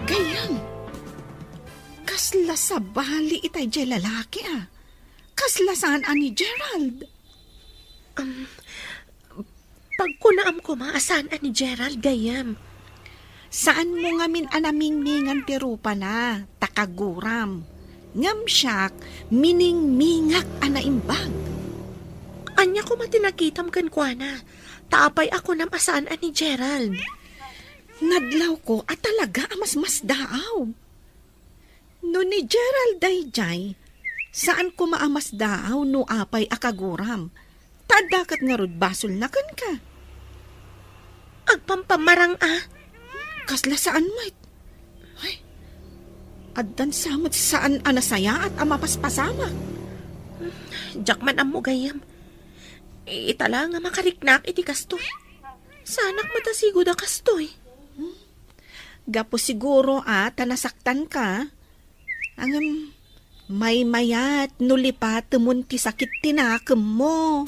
Gayam. Kasla sa bali itay jay lalaki Kasla saan ani Gerald? Pag kunaam ko maasan ani Gerald gayam. Saan mo ngamin anamingmingan ti rupa na, takaguram. Ngam siyak, mining-mingak anaimbag. Anya ko matinakitam kan kuana. Taapay ako nam asaan ni Gerald. Nadlaw ko at talaga amas-mas daaw. No ni Gerald dayjay, saan ko maamas daaw no apay akaguram? Tadakat nga rod basol na kan ka. Agpampamarang Kasla saan mait? Ay, addan samot saan anasaya at amapaspasama. Jakman am mo gayam. Itala nga makariknak iti kastoy. Sanak matasigo da kastoy. Gapo siguro tanasaktan ka. Ang may mayat nulipat tumunti sakit tinakam mo.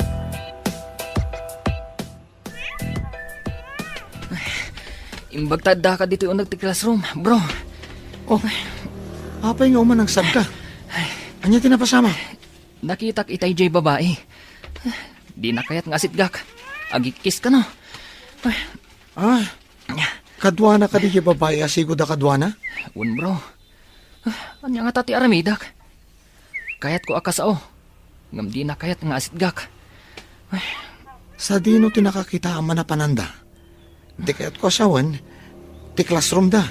Imbag tada ka dito yung nagti-classroom, bro. Oh, apay nga uman ang sabka. Anya tinapasama? Nakitak itay jay babae. Di na kayat nga sitgak. Agikis ka no. Kadwana ka di kay babae asigo da kadwana? Un bro. Anya nga tati aramidak. Kayat ko akasao. Ngam di na kayat nga sitgak. Sa dino tinakakita ang manapananda. Di kaya't ko asawan, ti classroom da.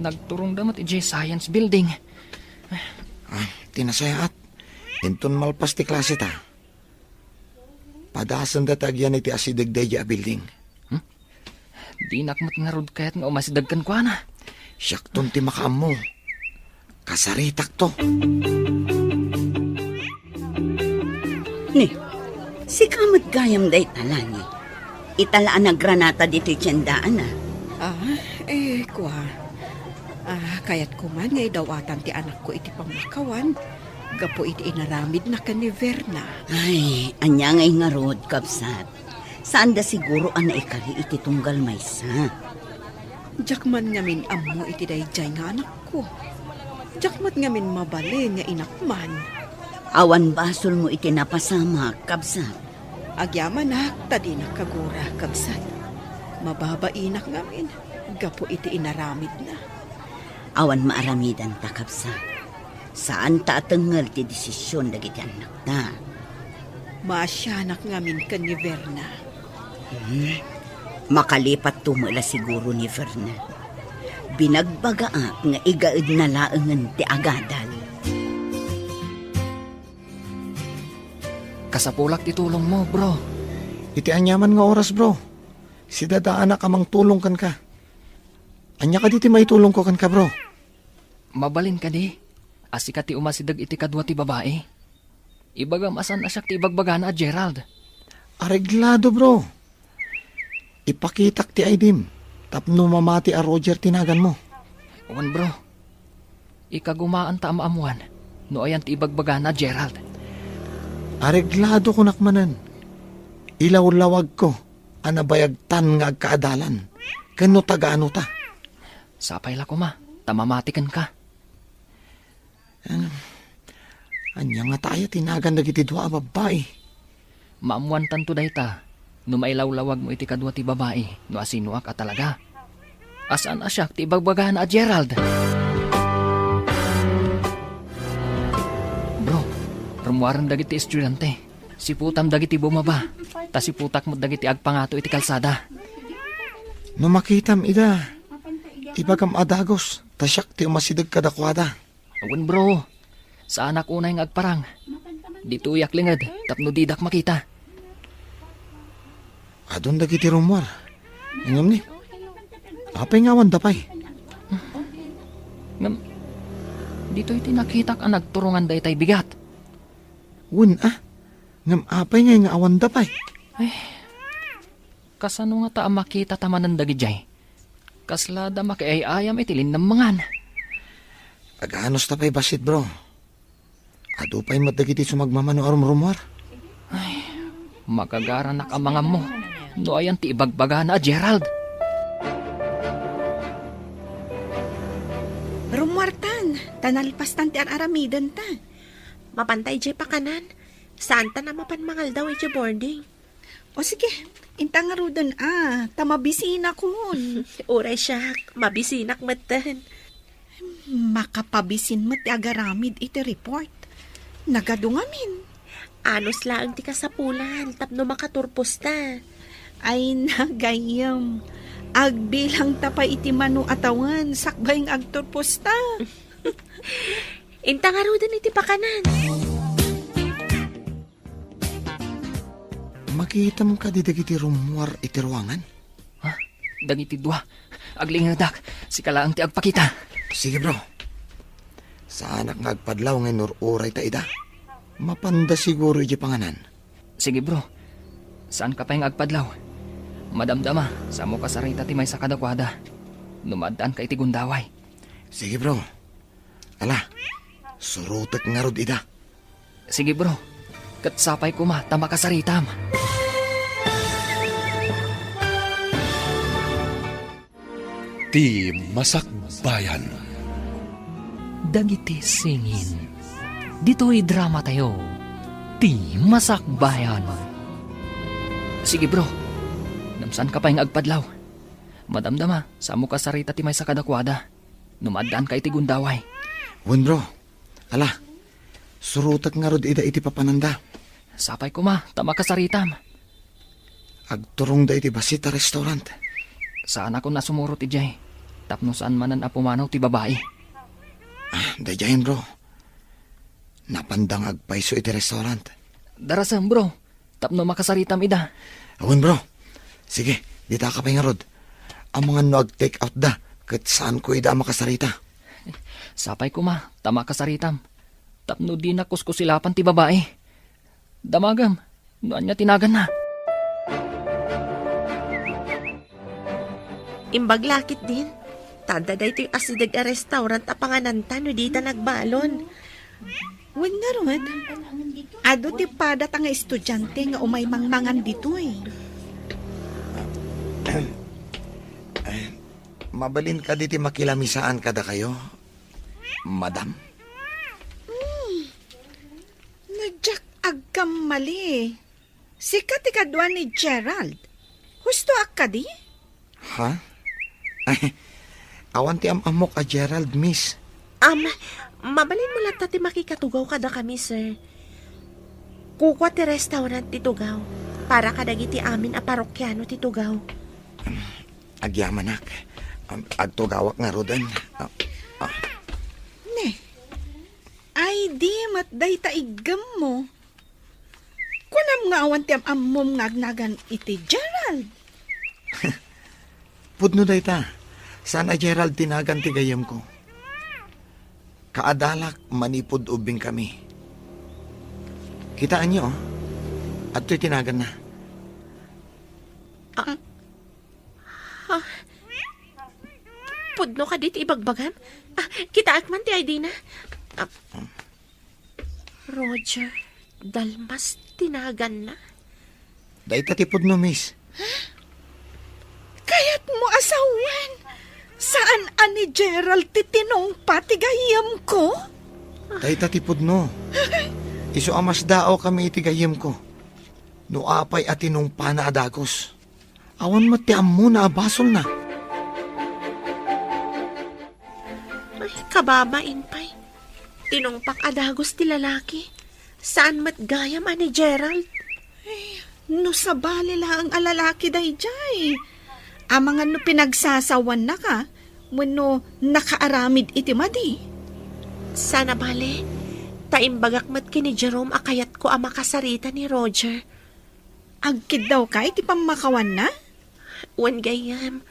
Nagturong damat ijay science building. Tinasayaat. Inton malpas ti klase ta. Padasan da tagyan iti asidagdaya building. Di nakmat nga rod kayat nga umasidagkan ko na. Siyakton ti makaam mo. Kasaritak to. Ni, si kamot gayam day talani. Italaan na granata dito tiyandaan Kwa. Kayat ko man ngay dawatan ti anak ko iti pamakawan. Gapo iti inaramid na ka ni Verna. Ay, anya ngay nga rod, kapsat. Saan da siguro ikari iti tunggal maysa? Jakman ngamin amo iti dayjay nga anak ko. Jakmat ngamin mabalin nga inakman. Awan basol mo iti napasama, kapsat. Agyaman tadi na kagura, kabsat. Mababainak ngamin, gapo iti inaramid na. Awan maaramidan ta, kapsat. Saan ta atengal ti desisyon dagiti anak ta? Maasyanak ngamin ka ni Verna. Makalipat tumula siguro ni Verna. Binagbagaak nga igaid na laengan ti agadal. Kasapulak ti tulong mo, bro. Iti anyaman nga oras, bro. Si dada anak amang tulong kan ka. Anya ka diti may tulong ko kan ka, bro. Mabalin ka di. Asi ka ti umasidag iti kadwa ti babae. Ibagam asan asyak ti ibagbaga na Gerald. Areglado, bro. Ipakitak ti Aidim. Tapno mamati a Roger tinagan mo. Uwan, bro. Ikagumaan ta amaamuan. No ayan ti ibagbaga na Gerald. Areglado ko nakmanan. Ilaw-lawag ko. Anabayagtan nga agkaadalan. Kano taga-ano ta? Sapay la ko ma. Tamamatikan ka. Anya nga tayo tinagan dagiti dua babae. Maamuan tanto day ta. No mailaw-lawag mo iti kadwa ti babae. No asinuak at talaga. Asaan asyak ti ibagbaga na Gerald? Rumuaran dagiti estudyante. Siputam dagiti bumaba. Ta siputak mo dagiti agpangato iti kalsada. No makitam ida. Ibagam adagos. Tasyak ti umasidag kadakwada. Awan bro. Sa anak unay ng agparang. Dito uyak lingad. Tapno didak makita. Adon dagiti rumuar. Ingam ni. Apay ngawan dapay. Ngam. Dito iti nakitak ang nagturungan day tay bigat. Ngam apay ngay nga awan dapay. Kasano nga ta makita tamanan dagijay. Kaslada makiayayam itilin ng mangan. Aganos tapay basit, bro. Adupay matagiti sumagmamano arum rumwar. Magagaranak ang mga mo. No ayan ti ibagbaga na Gerald. Rumwartan, tanalpastan ti aramidan ta. Mapantay jay pakanan. Saan ta na mapanmangal daw iti boarding? O sige, intang nga rudan tamabisina kun. Uray siya, mabisinak matan. Makapabisin mo ti agaramid iti report. Nagadungamin. Anos lang ti kasapulan, tapno makaturpos ta. Ay nagayam. Agbilang tapay iti mano atawan, sakbayng agturposta. Inta nga rudan iti pakanan. Makita mo ka didagiti rumuar iti ruangan? Ha? Dagiti dua. Aglingadak. Si kalaang ti agpakita. Sige bro. Sa anak nga agpadlaw nga nururay ta ida. Mapanda siguro iti panganan. Sige bro. Saan ka pa yung agpadlaw? Madamdama, sa mo kasarita ti may sa kadakwada. Numadaan ka iti gundaway. Sige bro. Ala, surutek nga rod ida. Sige bro. Katsapay ko ma, tama kasaritam. Ti Masakbayan. Dagiti singin. Dito'y drama tayo. Ti Masakbayan. Sige bro. Namsan ka pa yung agpadlaw. Madamdama, sa mo kasarita ti may sa kadakwada. Numadaan ka iti gundaway. Wen bro. Ala, surutek nga rod ida iti papananda. Sapay ko ma, tama kasaritam. Agturong da iti Basita Restaurant. Saan ako nasumuro ti Jay? Tapno saan manan apumanaw ti babae. Dayayin bro. Napandang agpaiso iti restaurant. Darasam bro, tapno makasaritam ida. Awan bro. Sige, dita ka pa nga rod. Ang mga no ag-take out da, kat saan ko ida makasarita. Sapay ko ma, tama kasaritam. Tapno di na kuskusilapan ti babae. Damagam, noan niya tinagan na. Imbaglakit din. Tada da ito'y asidag a restaurant a pangananta no di ta nagbalon. Wen nga rod. Ado ti padat nga estudyante nga umay mangmangan dito eh. Mabalin ka diti makilamisaan kada kayo, madam? Nadyak agkam mali. Sikat ti kadwa ni Gerald. Husto akka di? Ha? Ay, awan ti amok a Gerald, miss. Mabalin mo lang tati makikatugaw kada kami, sir. Kukwa ti restaurant ti Tugaw. Para kadagiti amin a parokyano ti Tugaw. Agyamanak. Agtugawak nga rodan. Ne. Ay di matday taigam mo. Kunam nga awan ti amom nga agnagan iti Gerald. Pudno day ta. Saan a Gerald tinagan ti gayam ko? Kaadalak manipod ubing kami. Kitaan niyo, at to'y tinagan na. Pudno ka dito ibagbagan? Kita man ti ID na. Roger, dalmas tinagan na. Day ta ti pudno, miss. Kayat mo asawan. Saan ani Gerald titinong patigayam ko? Day ta ti pudno. Iso amas dao kami itigayam ko. No apay at tinong panaadagos. Awan mo ti ammo na abasol na. Ay, kababain pa'y. Tinongpak adagos ti lalaki. Saan matgayam ani Gerald? No sabali lang ang alalaki day jay. Amangan no pinagsasawan na ka, no nakaaramid iti madi. Sana bale, taimbagak mat kini Jerome akayat ko ang makasarita ni Roger. Agkid daw ka, iti pamakawan na? Wan gayam,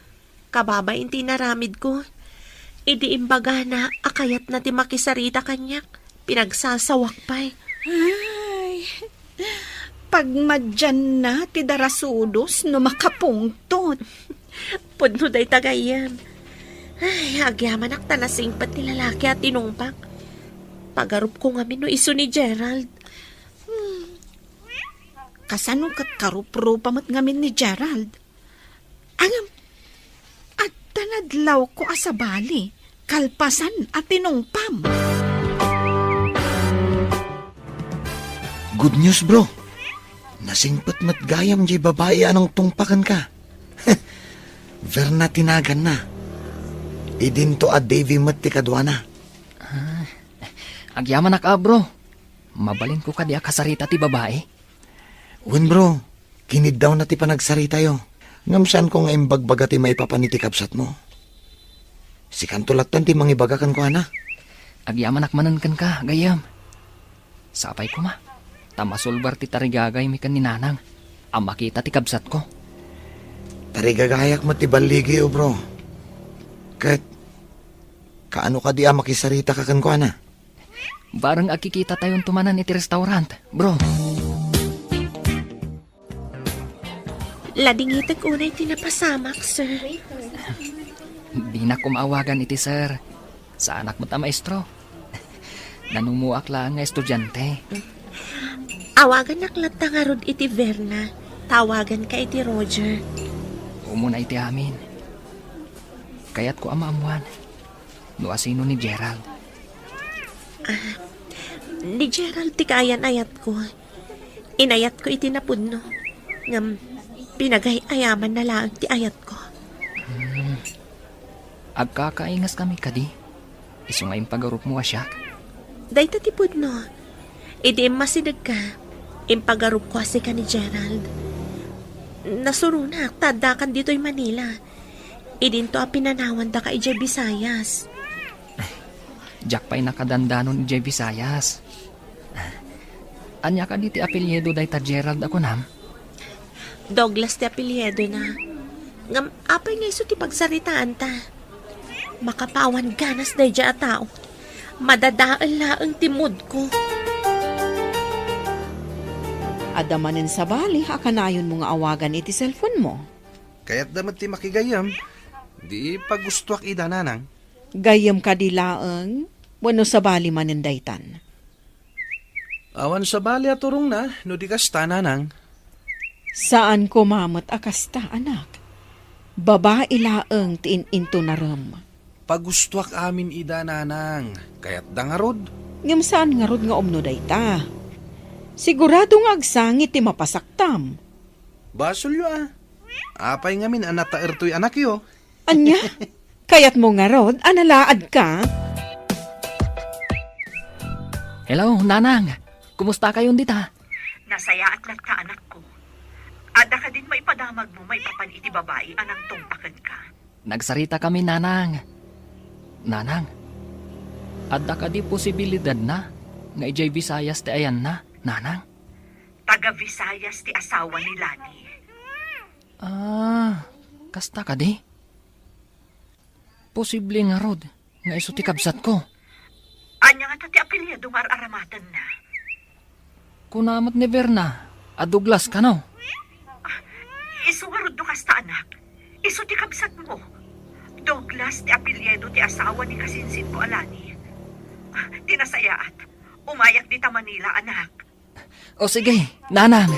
kababain tinaramid ko. Idi imbaga na akayat na ti makisarita kanyak, pinagsasawak pa'y. Ay, pagmadyan na ti darasudos no makapungtot. Pudno day tagayan. Ay, agyaman ak tanasing pat ti lalaki at tinungpak. Pagarup ko nga no iso ni Gerald. Kasano kat karup-rupamat ngamin ni Gerald? Angam, at tanadlaw ko asabali, kalpasan at tinungpam. Good news, bro. Nasingpot mat gayam di babae anong tungpakan ka. Verna tinagan na. Idinto a Davy mat ti kadwana. Agyaman na ka, bro. Mabalin ko ka di kasarita ti babae. Wen bro, kinid daw na ti panagsarita yo. Ngamsan ko nga imbagbaga ti maipapaniti kapsat mo. Si kantulatan ti mangibagakan ko ana. Agyaman akmanan kan ka, gayam. Sapay ko ma. Tamasulbar ti tarigagay mi kan ni nanang. Ang makita ti kabsat ko. Tarigagayak mo ti baligi o bro. Kat, kaano ka di makisarita ka kan ko ana? Barang akikita tayon tumanan iti restaurant, bro. Ladingitag unay tinapasamak, sir. Di na kumawagan iti sir. Sa anak mo ta maestro. Nanumuak lang nga estudyante. Awagan naklat nga rod iti Verna. Tawagan ka iti Roger. Umuna iti amin. Kaya't ko amaamuan. No asino ni Gerald. Ni Gerald ti kayan-ayat ko. Inayat ko iti napudno. Ngam pinagay-ayaman na lang ti ayat ko. Agkakaingas kami kadi. Iso nga yung pagarup mo asyak. Dahita ti pudno. Idi masidag ka. Impagarup ko asi ka ni Gerald. Nasurunak, tadakan dito'y Manila. Idinto a pinanawan da ka ije Visayas. Jack pa'y nakadandanon ije Visayas. Anya ka di ti apelyedo dahita Gerald ako nam? Douglas ti apelyedo na. Ngam, apay nga iso ti pagsaritaan ta. Makapawan ganas dahi dya a tao. Madadaan laang timod ko. Adamanin sa bali, akanayon mo nga awagan iti cellphone mo. Kaya't damat ti makigayam. Di pagustuak ida nanang. Gayam ka di laang, wano sa bali manindaytan. Awan sa bali aturong na, no di kasta nanang. Saan ko mamot akasta, anak? Babae laang tiin into naram. Pagustuak amin ida nanang. Kaya't dangarod. Ngam saan nga rod nga umno dayta? Sigurado nga agsangit ti mapasaktam. Basulyo Apay ngamin anata ertoy anak yo. Anya? Kayat mo nga rod, analaad ka? Hello, nanang. Kumusta kayon dita? Nasaya at lang ka, anak ko. Ada ka din may padamag mo, may papan iti babae, anang tungpakan ka. Nagsarita kami, nanang. Nanang, ada ka di posibilidad na nga ijay Visayas ti ayan na, nanang? Taga Visayas ti asawa ni Lani. Kasta ka di? Posible nga rod, nga iso ti kabsat ko. Anya nga ti apelyedo nga aramatan na. Kunamat ni Verna, a Douglas ka no? Iso nga rod no kasta, anak. Iso ti kabsat mo. Douglas ti apelyedo ti asawa ni kasinsin ko, Alani. Tinasayaat. Umayak di ta Manila, anak. O sige, nanang.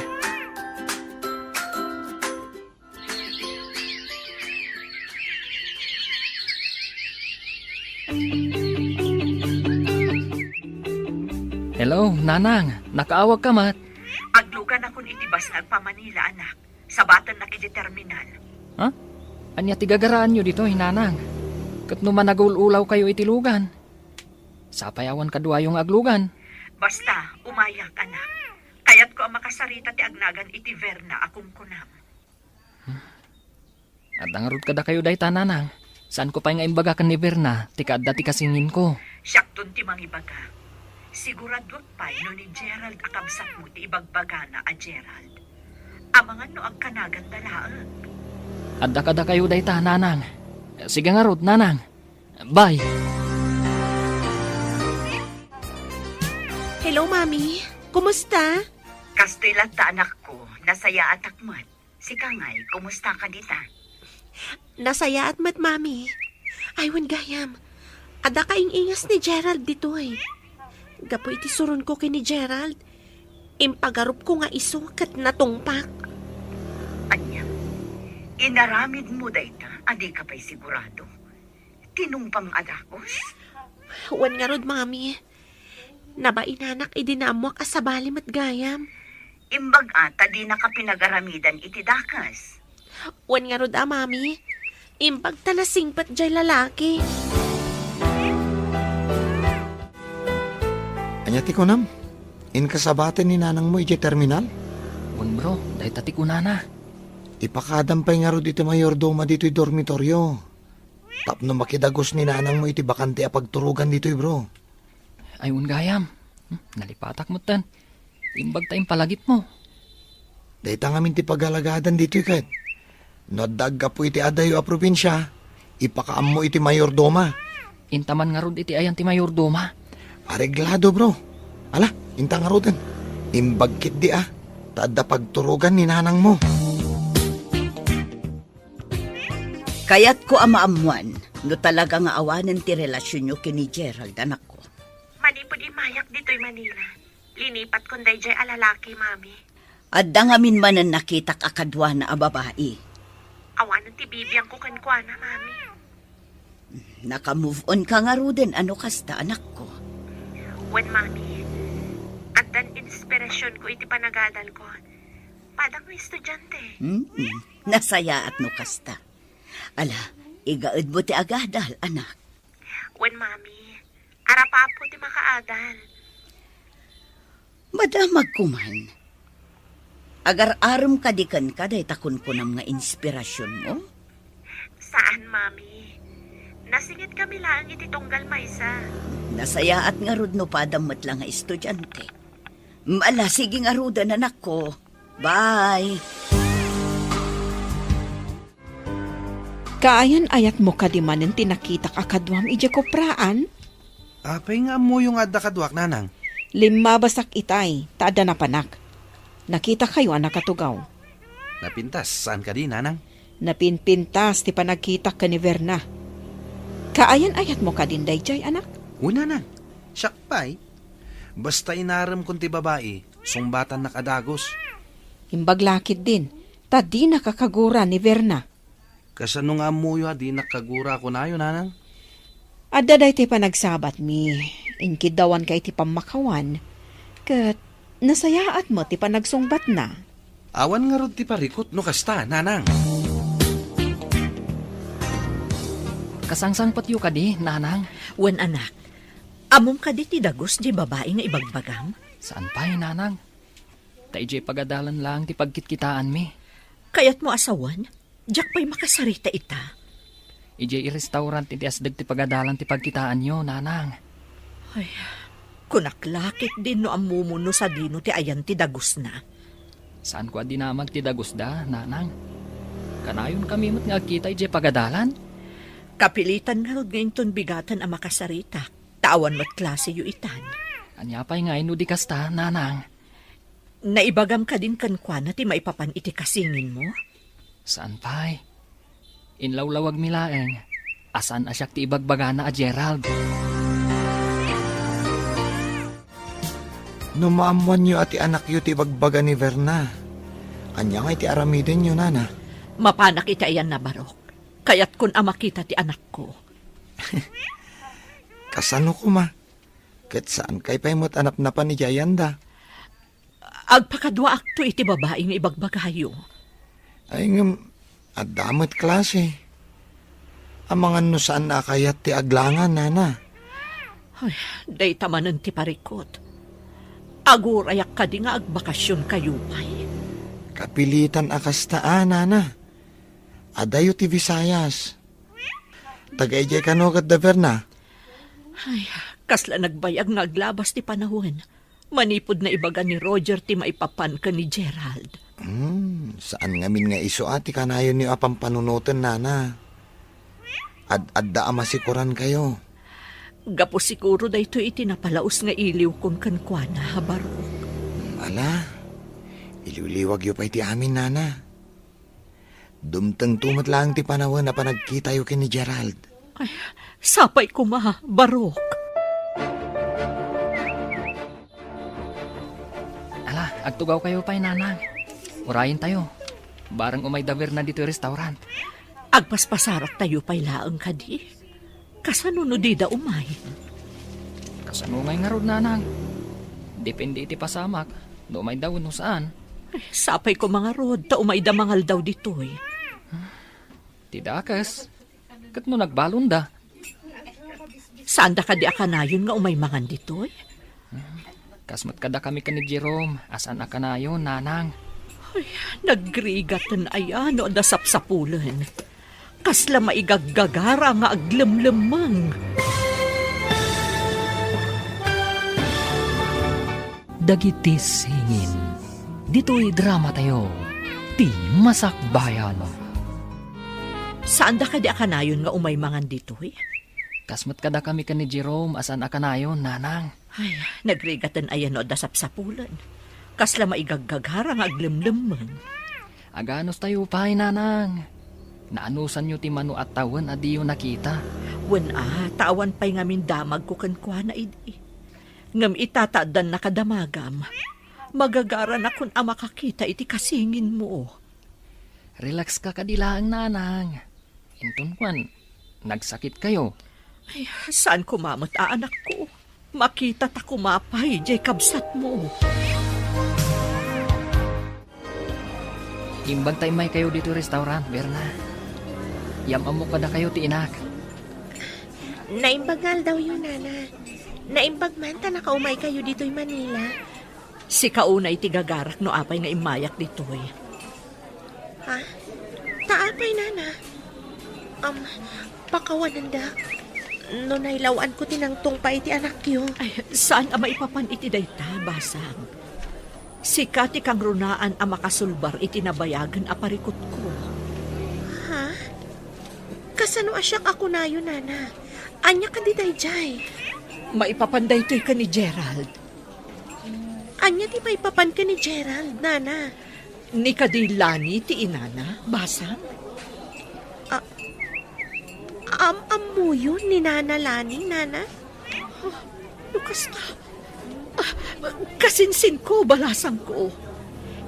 Hello, nanang. Nakaawag ka mat. Aglugan akong itibas nga agpa Manila, anak. Sabatan na kiti terminal. Ha? Anya tigagaraan nyo dito, hinanang. Kat numan nagululaw kayo itilugan. Sapayawan kadwa yung aglugan. Basta, umayak, anak. Kaya't ko ang makasarita ti agnagan iti Verna akong kunam. At nangarod kada kayo dayta, nanang. Saan ko pa nga imbaga kan ni Verna, tika dati kasingin ko. Siyaktun ti mangibaga. Siguradot pa no ni Gerald akabsat mo ti ibagbaga na a Gerald. Amangan no ang kanagan dalaan. Adda kada kayo dayta, nanang. Sige nga rod, nanang. Bye. Hello, Mami. Kumusta? Kastilat ta anak ko, nasaya at akmat. Si Kangay, kumusta ka dita? Nasaya at mat, Mami. Aywan gayam. Ada kaing-ingas ni Gerald dito eh. Gapo iti suron ko kini Gerald. Impagarup ko nga iso kat natungpak. Anya, inaramid mo dayta, adi ka pa'y sigurado. Tinumpang adakos? Wan nga rod, Mami. Nabainanak idinamuak asabali mat gayam. Imbag ata di nakapinagaramidan iti dakas. Wan nga rod mami. Imbag talasing pat jay lalaki. Anya ti kunam, inkasabaten ni nanang mo iti terminal? Wan bro, dahil tati ko na. Ipakadampay nga ro dito mayordoma dito'y dormitoryo. Tapno makidagos ni nanang mo iti bakante a pagturugan dito'y bro. Ay gayam. Nalipatak mo tan. Imbag tayong palagip mo. Dahil tangamin ti pagalagadan dito'y kahit. Nodag ka po iti adayo a probinsya, ipakaam mo iti mayordoma. Intaman nga rod iti ayan ti mayordoma. Areglado bro. Ala, intang nga rodan. Imbagkit di taada pagturugan ni nanang mo. Kaya't ko amaamuan, no talaga nga awanan ti relasyon nyo kini Gerald, anak ko. Manipod imayak dito'y Manila. Linipat kon dayjay alalaki, mami. At dangamin man ang nakitak akadwa na babae. Awanan ti bibiyang ko kankwana, mami. Naka-move on ka nga ruden, ano kasta, anak ko. Wen, mami. At dan inspirasyon ko iti panagadal ko. Padang may estudyante. Nasaya at no kasta. Ala, igaad mo ti agadal, anak. Wen, mami. Arapapo ti makaadal. Madamag kuman. Agar-aram kadikan ka day takon ko ng nga inspirasyon mo? Saan, mami? Nasingit kami lang iti tunggal maysa. Nasaya at nga rod no padamot lang nga estudyante. Ala, sige nga rodan, anak ko. Bye! Kaayan ayat mo kadimanen tinakitak akadwam ije kopraan? Apay nga mo yung adda kadwak, nanang. 5 basak itay, taada na panak. Nakita kayo anak katugaw. Napintas, saan ka di, nanang? Napinpintas ti panagkitak ka ni Verna. Kaayan ayat mo kadinday jay anak? Una na, siyak pa'y. Basta inaram kong ti babae, sumbatan na kadagos. Imbaglakid din, ta di nakakagura ni Verna. Kasano nga mo yung di nakagura ko na yun, nanang? Adda day ti panagsabat mi, inkidawan kay ti pamakawan, kat nasayaat mo ti panagsungbat na. Awan nga rod ti parikot no kasta, nanang. Kasangsang patyo ka di, nanang. Wen anak, amom ka di ti dagos di babae nga ibagbagam? Saan pa nanang? Taijay pagadalan lang ti pagkitkitaan mi. Kayat mo asawan, jak pa'y makasarita ita. Ijay i-restaurant iti asdag ti pagadalan ti pagkitaan nyo, nanang. Ay, kunaklakit din no amumuno sa dino ti ayan ti dagos na. Saan ko dinamag ti dagos da, nanang? Kanayon kami mo't nga kita ijay pagadalan? Kapilitan nga rod ngayon ton bigatan ang makasarita. Tawan mo't klase yu itan. Anya pa'y nga ino di kasta, nanang. Naibagam ka din kankwana ti maipapan iti kasingin mo? Saan pa'y? Inlawlawag milaeng. Asan asyak ti ibagbagana a Gerald? Numaamuan nyo at anak yu ti bagbaga ni Verna. Anya nga iti aramiden nyo, nana. Mapanak iti ayan na barok. Kaya't kun amakita ti anak ko. Kasano ko ma? Kat saan kay pa'y mo't anap na pa ni Jayanda? Agpakadwa akto iti babae nga ibagbagayo. Ay ngam, at damot klase. Amangan no saan na kayat ti aglangan, nana. Ay, day tamanan ti parikot. Agurayak ka di nga agbakasyon kayo pa'y. Kapilitan akastaan, nana. Adayo ti Visayas. Tagayjay ka no kat da Verna. Ay, kasla nagbayag nga aglabas ti panahon. Manipod na ibaga ni Roger ti maipapan ka ni Gerald. Saan ngamin nga iso ati kanayon ni apang panunutan, nana? Adda amasikuran kayo. Gapo siguro da ito iti napalaos nga iliw kong kankwana, habaro. Ala, iliwliwag yu pa iti amin, nana. Dumtang tumat lang ti panahon na panagkita yu kin ni Gerald. Ay, sapay ko ma, barok. Ala, agtugaw kayo pa'y, nanang. Urayin tayo. Barang umay daver na dito yung restaurant. Agpaspasarak tayo pa'y laang ka di. Kasano no di da umay? Kasano ngay nga rod, nanang. Depende iti pasamak. No may daw no saan. Sapay ko mga rod, ta umay damangal daw ditoy. Tidakas. Kat mo nagbalon da. Saan da ka di akanayon nga umay mangan ditoy? Kasmat kada kami ka ni Jerome. Asan akanayon, nanang? Nagrigatan ayan o da sapsapulan. Kasla maigaggagara nga aglemlemang. Dagitis hingin. Dito'y drama tayo. Ti Masakbayan. Saan da ka di akanayon nga umay mangan ditoy? Kasmat kada kami ka ni Jerome. Asan akanayon, nanang? Ay, nagrigatan ayan o da sapsapulan. Kasla maigaggagara nga aglemlemang. Aganos tayo pa, nanang. Naanusan nyo ti mano at tawan adiyo nakita. Wen tawan pa'y ngamin damag ko kankwa na idi. Ngam itataadan na kadamagam. Magagaran akong makakita iti kasingin mo. Relax ka kadilaang, nanang. Inton kwan, nagsakit kayo. Ay, saan kumamot anak ko? Makita ta kumapay, jay kabsat mo. Imbantay may kayo dito restaurant, Berna. Yamam mo kada kayo ti inak. Naimbagal daw yun, nana. Naimbag man ta nakaumay kayo dito'y Manila. Si kaunay ti gagarak no apay nga imayak ditoy. Ha? Taapay, nana. Pakawanan da. No nailawaan ko tinangtong pa iti anak yo. Ay, saan ama ipapan iti dayta, basang? Si Kati kang runaan ang makasulbar iti nabayagan aparikot ko. Ha? Kasano asyak ako na yun, nana? Anya ka di dayjay? Maipapanday to'y ka ni Gerald. Anya di maipapan ka ni Gerald, nana? Ni kadilani ti inana, basang? Amu yun ni Nana Lani, nana? Lukas na. Kasinsin ko, balasang ko.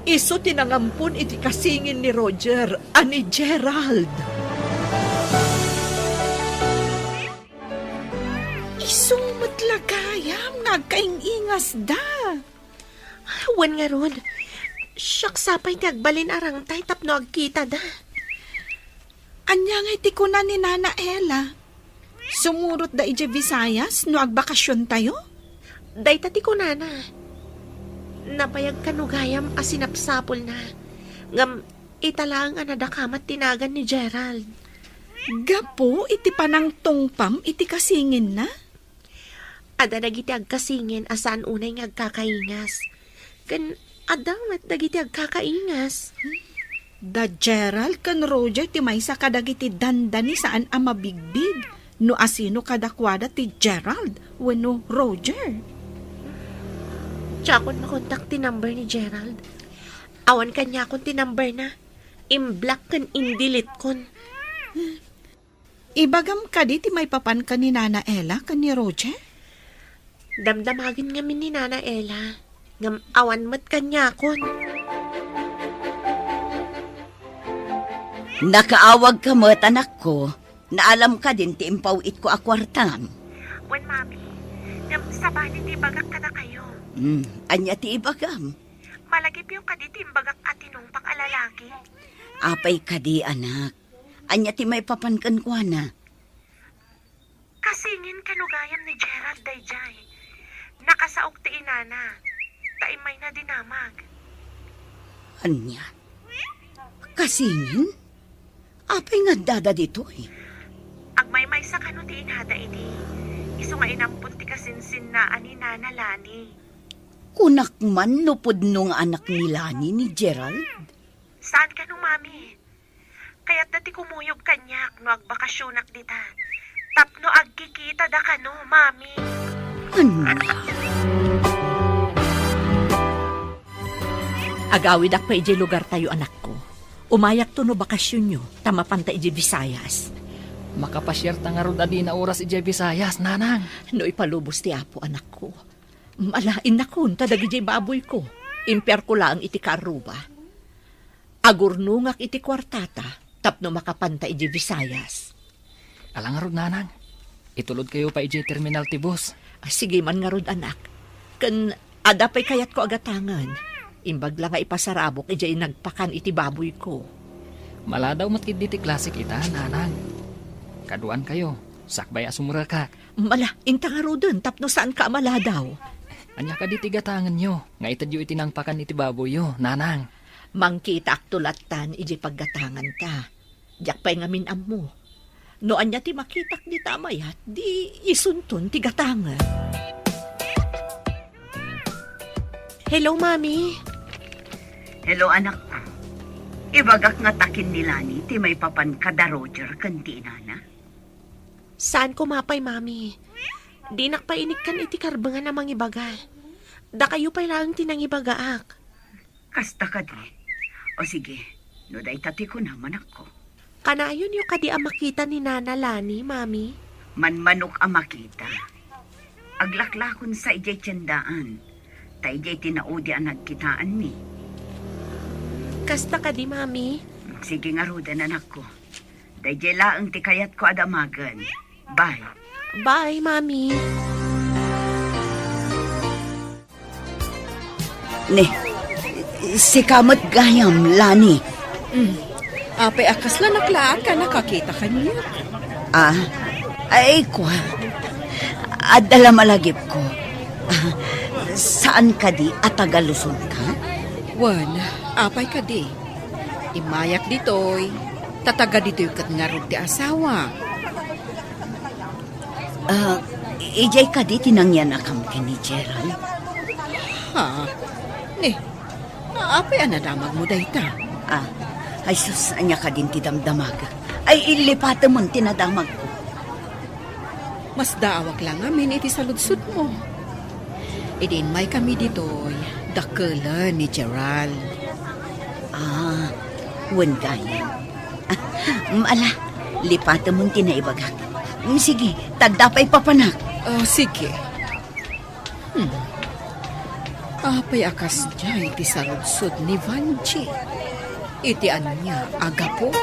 Iso tinangampun iti kasingin ni Roger, ani Gerald. Isong matlagayam, nagkaingingas da. Wan nga ron. Sapay ti agbalin arang tay tapno agkita da. Anya nga iti ko na ni Nana Ella. Sumurot da ije Visayas no agbakasyon tayo? Dayta ti ko, nana. Napayag kanugayam asinapsapol na. Ngam italang anadakamat tinagan ni Gerald. Gapo, iti panang tungpam, iti kasingin na? Ada dagiti agkasingin asan unay nga agkakaingas. Kan adamat dagiti agkakaingas. Da Gerald kan Roger ti maysa kadagiti dandani saan ang mabigbig. No asino kadakwada ti Gerald wenno Roger. Tsakon makontak ti number ni Gerald. Awan kanya akong ti number na. Imblock kan indilit kon. Ibagam ka di ti may papan ka ni Nana Ella kan ni Roger? Damdamagin nga min ni Nana Ella. Ngam awan mat kanya kon. Nakaawag ka mo't anak ko. Naalam ka din ti impawit ko akwartam. Wen, mami. Ngam sabali ti bagak ka na kayo. Anya ti ibagam. Malagip yung kaditi imbagak atinong pang-alalaki. Apay ka di anak. Anya ti may papankan ko na. Kasingin kanugayam ni Gerald dayjay. Nakasaok ti inana. Taimay na dinamag. Anya? Kasingin? Apay nga dada dito eh. Agmaymay sa kano ti inada ini. Iso nga inampun ti kasinsin na ani Nana Lani. Kunak man lupod nung anak ni Lani ni Gerald. Saan ka no, mami? Kaya't dati kumuyog kanyak no agbakasyonak dita. Tapno agkikita da ka no, mami. Agawid ak pa iji lugar tayo, anak ko. Umayak to no bakasyon nyo, tamapan ta iji Visayas. Makapasyar ta nga ron adi na oras ije Visayas, nanang. No ipalubos ti apo, anak ko. Malain na kun, tadag iji baboy ko. Imper ko lang iti karuba. Agurnungak iti kwartata, tapno makapanta iji Visayas. Alang nga ron, nanang. Itulod kayo pa ije terminal ti bus. Sige man nga ron, anak. Kan Adapay kayat ko agatangan. Imbag lang nga ipasarabok, ijay nagpakan iti baboy ko. Maladaw matkid diti klase kita, nanang. Kaduan kayo, sakbay asumura ka. Mala, inta nga rodon, tapno saan ka maladaw. Anya ka diti gatangan nyo, nga itadyo iti nang pakan iti baboy yo, nanang. Mangkita aktulatan, ijay paggatangan ta. Diyak pa'y ngamin mo. No anya ti makitak di tamayat, di isuntun ti gatangan. Hello, Mami. Hello, anak ko. Ibagak nga takin nila ni ti may papan kada Roger kanti inana. Saan ko mapay, Mami? Di nakpainig kan iti karbangan namang ibaga. Da kayo pa'y lang tinangibagaak. Kasta ka di. O sige, no day tati ko naman ako. Kanayon yung kadi ang makita ni Nana Lani, Mami. Manmanok ang makita. Aglaklakon sa ijay tiyandaan. Ta ijay tinaudi ang nagkitaan ni. Kasta kadi, Mami. Sige nga rodan anak ko. Dayjay laang ti kayat ko adamagan. Bye. Bye, Mami. Ne, si kamot gayam, Lani. Apay akas lang naklaan ka, nakakita ka niya. Ay kwa. Adala malagip ko. Saan ka di at tagalusod ka? Wan, apay ka di. Imayak ditoy. Tataga ditoy kat nga rin ti asawa. Ijay ka di tinangyan akam ni Gerald. Ha? Ne, apay anadamag mo dayta. Ay sus, anya ka din ti damdamag. Ay ilipata mo tinadamag ko. Mas daawak lang amin iti saludsud mo. Idin may kami ditoy. Dakala ni Gerald. Wan gayam. Mala, lipata mo tinaibagak. Sige, tagdapay papanak. Sige. Apay akas niya iti saludsud ni Vanji. Iti niya agapo.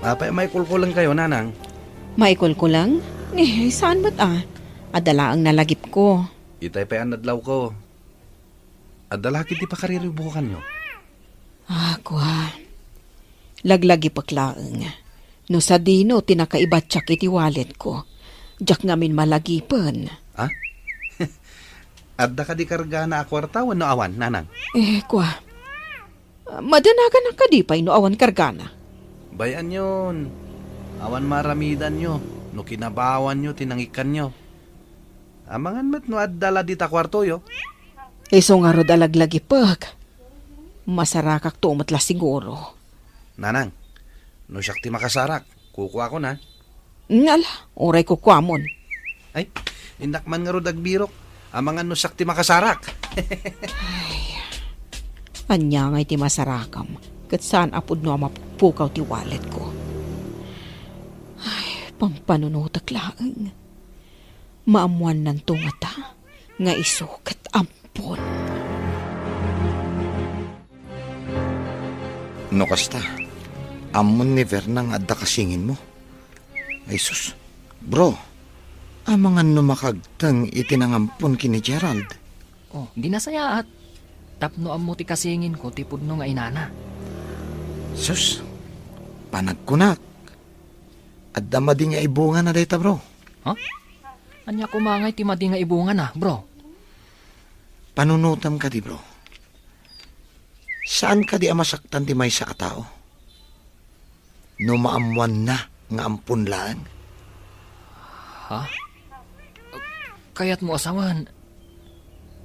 Apay may kulkulang kayo, nanang. Michael ko lang? Saan ba't Adala ang nalagip ko. Itay pa ang nadlaw ko. Adala kiti pa kariribukan nyo. Kwa. Laglagi paklaang. No sa dino, tinakaibatsak iti wallet ko. Diyak ngamin malagipan. Adda ka di karga na akwartawan no awan, nanang? Kwa. Madanagan ang kadipay no awan kargana. Bayan yun. Awan maramidan nyo. No kinabawan nyo, tinangikan nyo. Amangan mat no addala di ta kwarto yo. So nga rod alaglagi pag. Masarakak tumatla siguro. Nanang, no siyak ti makasarak. Kukuha ko na. Ngala, oray ko kwamon. Ay, indakman nga rod agbirok. Amangan no siyak ti makasarak. Anya nga iti masarakam. Kat saan apod no mapupukaw ti wallet ko. Ay, pampanunutak laang. Maamuan ng tungata. Nga isukat ampon. No kasta, amon ni Vernang adda kasingin mo. Ay sus, bro, amangan no makagtang itinangampon kini Gerald. Di nasaya at tapno ang mo ti kasingin ko tipod no nga inana. Sus, panagkunak. Adda madi nga ibunga na dayta, bro. Anya kumangay ti madi nga ibungan na, bro. Panunutam ka di, bro. Saan ka di amasaktan ti may sa katao? No maamuan na nga ampun lang. Kayat mo asawan.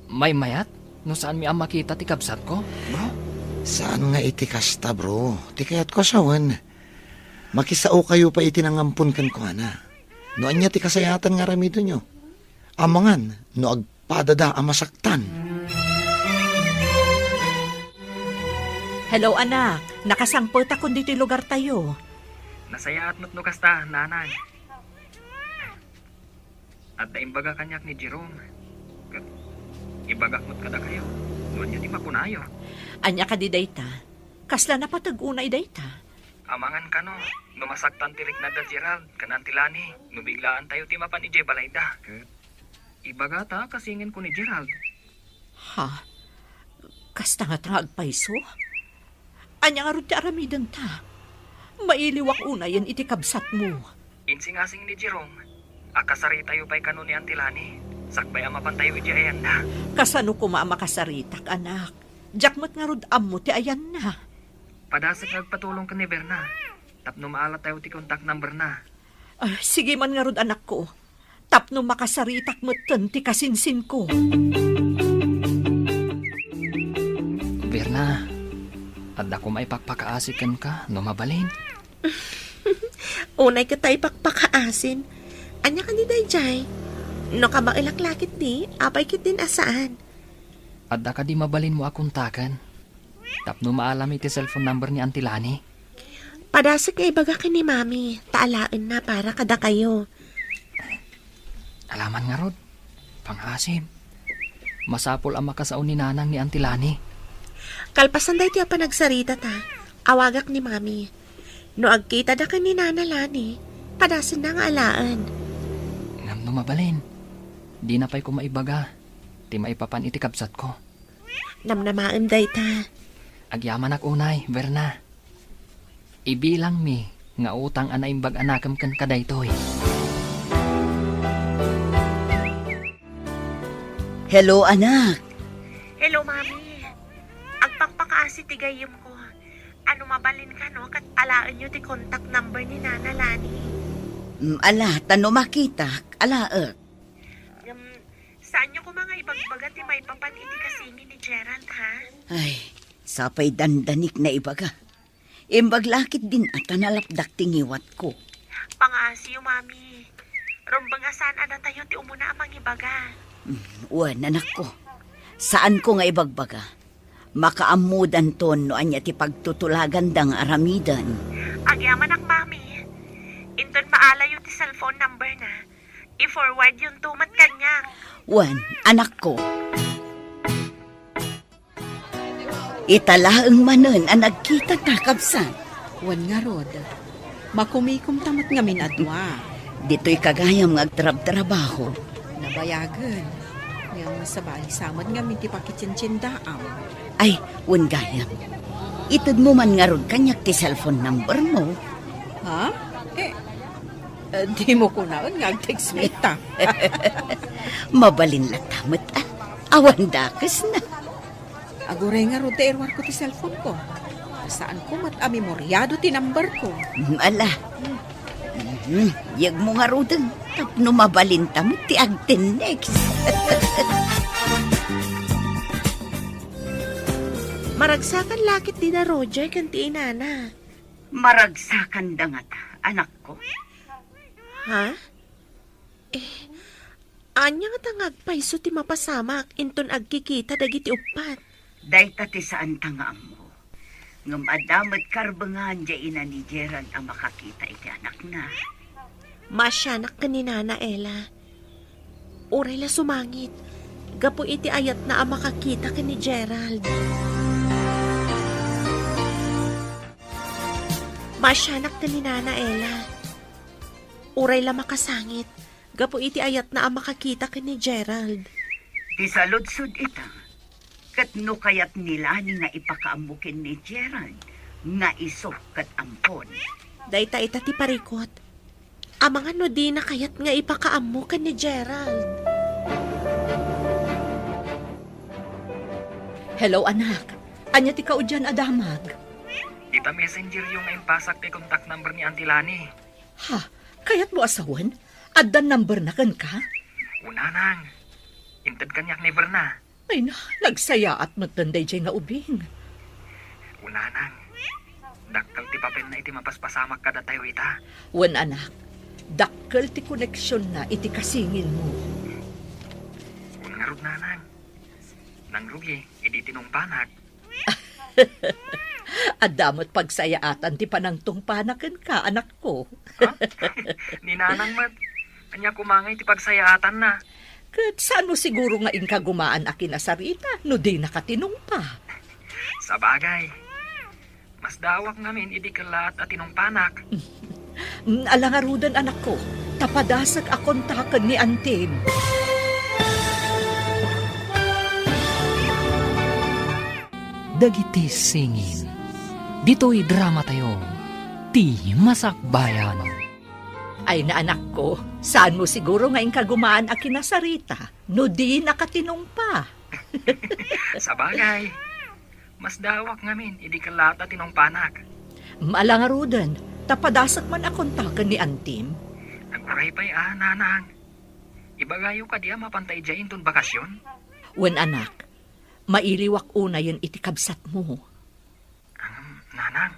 May mayat? No saan mi ang makita ti kabsat ko, bro? Saan nga iti kasta, bro? Ti kayat ko asawan. Makisao kayo pa itinangampun kan ko na. No anya ti kasayatan nga ramido nyo. Amangan, no agpadada amasaktan. Hello, anak. Nakasangpot ako dito lugar tayo. Nasaya at no kasta, nanay. At naimbaga kanyak ni Jerome. Ibagak mo't kada kayo. Doon yun di makunayo. Anya ka di dayta. Kasla na patag-unay dayta. Amangan ka no. Numasaktan tirik na da Gerald. Kanantilani. Nubiglaan tayo ti mapan ije balayda. Ibaga ta kasingin ko ni Gerald. Ha? Kasta nga agpaiso? Anya nga ron ti aramidan ta. Mailiwak una yan iti kabsat mo. Insingasing ni Jerome. Akasari tayo pa'y kano ni Antilani. Sakbay ama pantayo iti ayan na. Kasano ko mamakasaritak, anak? Jakmat nga rod ammo ti ayan na. Padasag nagpatulong ka ni Berna. Tapno maalat tayo ti contact number na. Sige man nga rod, anak ko. Tapno makasaritak mo ti kasinsin ko. Berna, adda ko may pakpakaasikan ka no mabalin. Unay ka tayo pakpakaasin. Anya ka ni Dayjay. No ka bang ilaklakit ni, apay kit din asaan. Adda ka di mabalin mo akong takan. Tapno maalam iti cellphone number ni Antilani. Padasag kay baga ka ni Mami. Taalaan na para kada kayo. Alaman nga rod. Pangasim. Masapol ang makasaon ni nanang ni Antilani. Kalpasan day tiya pa nagsarita ta. Awagak ni Mami. No agkita da ka ni Nana Lani. Padasin na nga alaan. Ngam no mabalin. Di na pa'y ko maibaga. Di maipapan iti kabsat ko. Namnamaan day ta. Agyaman ak unay, Verna. Ibilang mi, nga utang anaimbag anakam kan kadaytoy. Hello, anak. Hello, Mami. Agpakpakaasi ti gayem ko. Ano mabalin ka, no? Kat alaan nyo ti contact number ni Nana Lani. Ala, tano makita. Ala, Saan nyo ko mga ibagbaga ti may papan iti kasingin ni Gerald, ha? Ay, sapay dandanik na ibaga. Imbaglakit din at nalapdak tingiwat ko. Pangasiyo, Mami. Rumbang saan ana tayo ti umuna amang ibaga. Uwan, anak ko. Saan ko nga ibagbaga? Makaamudan ton no anya ti pagtutulagan dang aramidan. Agyaman ak, Mami. Inton maalayo ti cellphone number na. I-forward yung tumat kanya. Uwan, anak ko. Italaang manon ang nagkita kakabsan. Wan nga rod. Makumikom tamat nga minadwa. Dito'y kagayam ng agtrab-trabaho. Nabayagan. Yang sabay samad nga minti pakitsinsindaam. Ay, wan gayam. Itod mo man nga rod kanyak ti cellphone number mo. Ha? Di mo ko naon nga text me ta. Mabalin latamat awan dakas na. Aguray nga rod erwar ko ti cellphone ko. Saan ko memoryado ti number ko. Ala. Yag mo nga rodang tapno mabalin tamot ti agten next. Maragsakan lakit din na Roger kan ti inana. Maragsakan dangat, anak ko. Ha? Anya nga tangagpaiso ti mapasamak inton agkikita dagiti upat. Dayta ti saan tangaam mo. Ngam adamat karbangan dya ina ni Gerald ang makakita iti anak na. Masyanak ka ni Nana Ella. Uray la sumangit. Gapo iti ayat na ang makakita ka ni Gerald. Masyanak ka ni Nana Ella. Uray la makasangit. Gapo iti ayat na ang makakita ka ni Gerald. Ti saludsud ita. Kat no kayat nila ni nga ipakaamukin ni Gerald. Nga isok kat ampon. Dayta ita ti parikot. Amang ano di na kayat nga ipakaamo ka ni Gerald. Hello, anak. Anya ti kaudyan adamag. Ita messenger yung impasak ti contact number ni Antilani. Ha? Kayat mo asawan? Addan number na kan ka? Una nang. Intad kanyak ni Verna. Ay na, nagsaya at magtanday dyan nga ubing. Una nang. Daktal ti papel na iti mapaspasamak kada tayo ita. Wan anak, dakkel ti koneksyon na iti kasingin mo. Ungarod na nang. Nang rugi, iti tinungpanak. Adamot pagsayaatan ti panangtong panakan ka, anak ko. Ha? Ninanang mat. Kanya kumangay ti pagsayaatan na. Kat saan mo siguro nga inkagumaan akin na sarita, no di nakatinong pa. Sa bagay. Mas dawak namin idi kalat at tinungpanak. Alangarudan anak ko, tapadasag akong takan ni Antin. dagiti singin. Dito'y drama tayo, ti masakbayan. Ay na anak ko, saan mo siguro ngayon kagumaan a kinasarita? No di nakatinong pa. Sa bagay, mas dawak ngamin, idi kalata tinong panak. Malangarudan, tapadasak man akong takan ni Antim. Naguray pa'y nanang. Ibagayo ka diya mapantay dyan ton bakasyon? Wen anak, mailiwak una yun itikabsat mo. Nanang,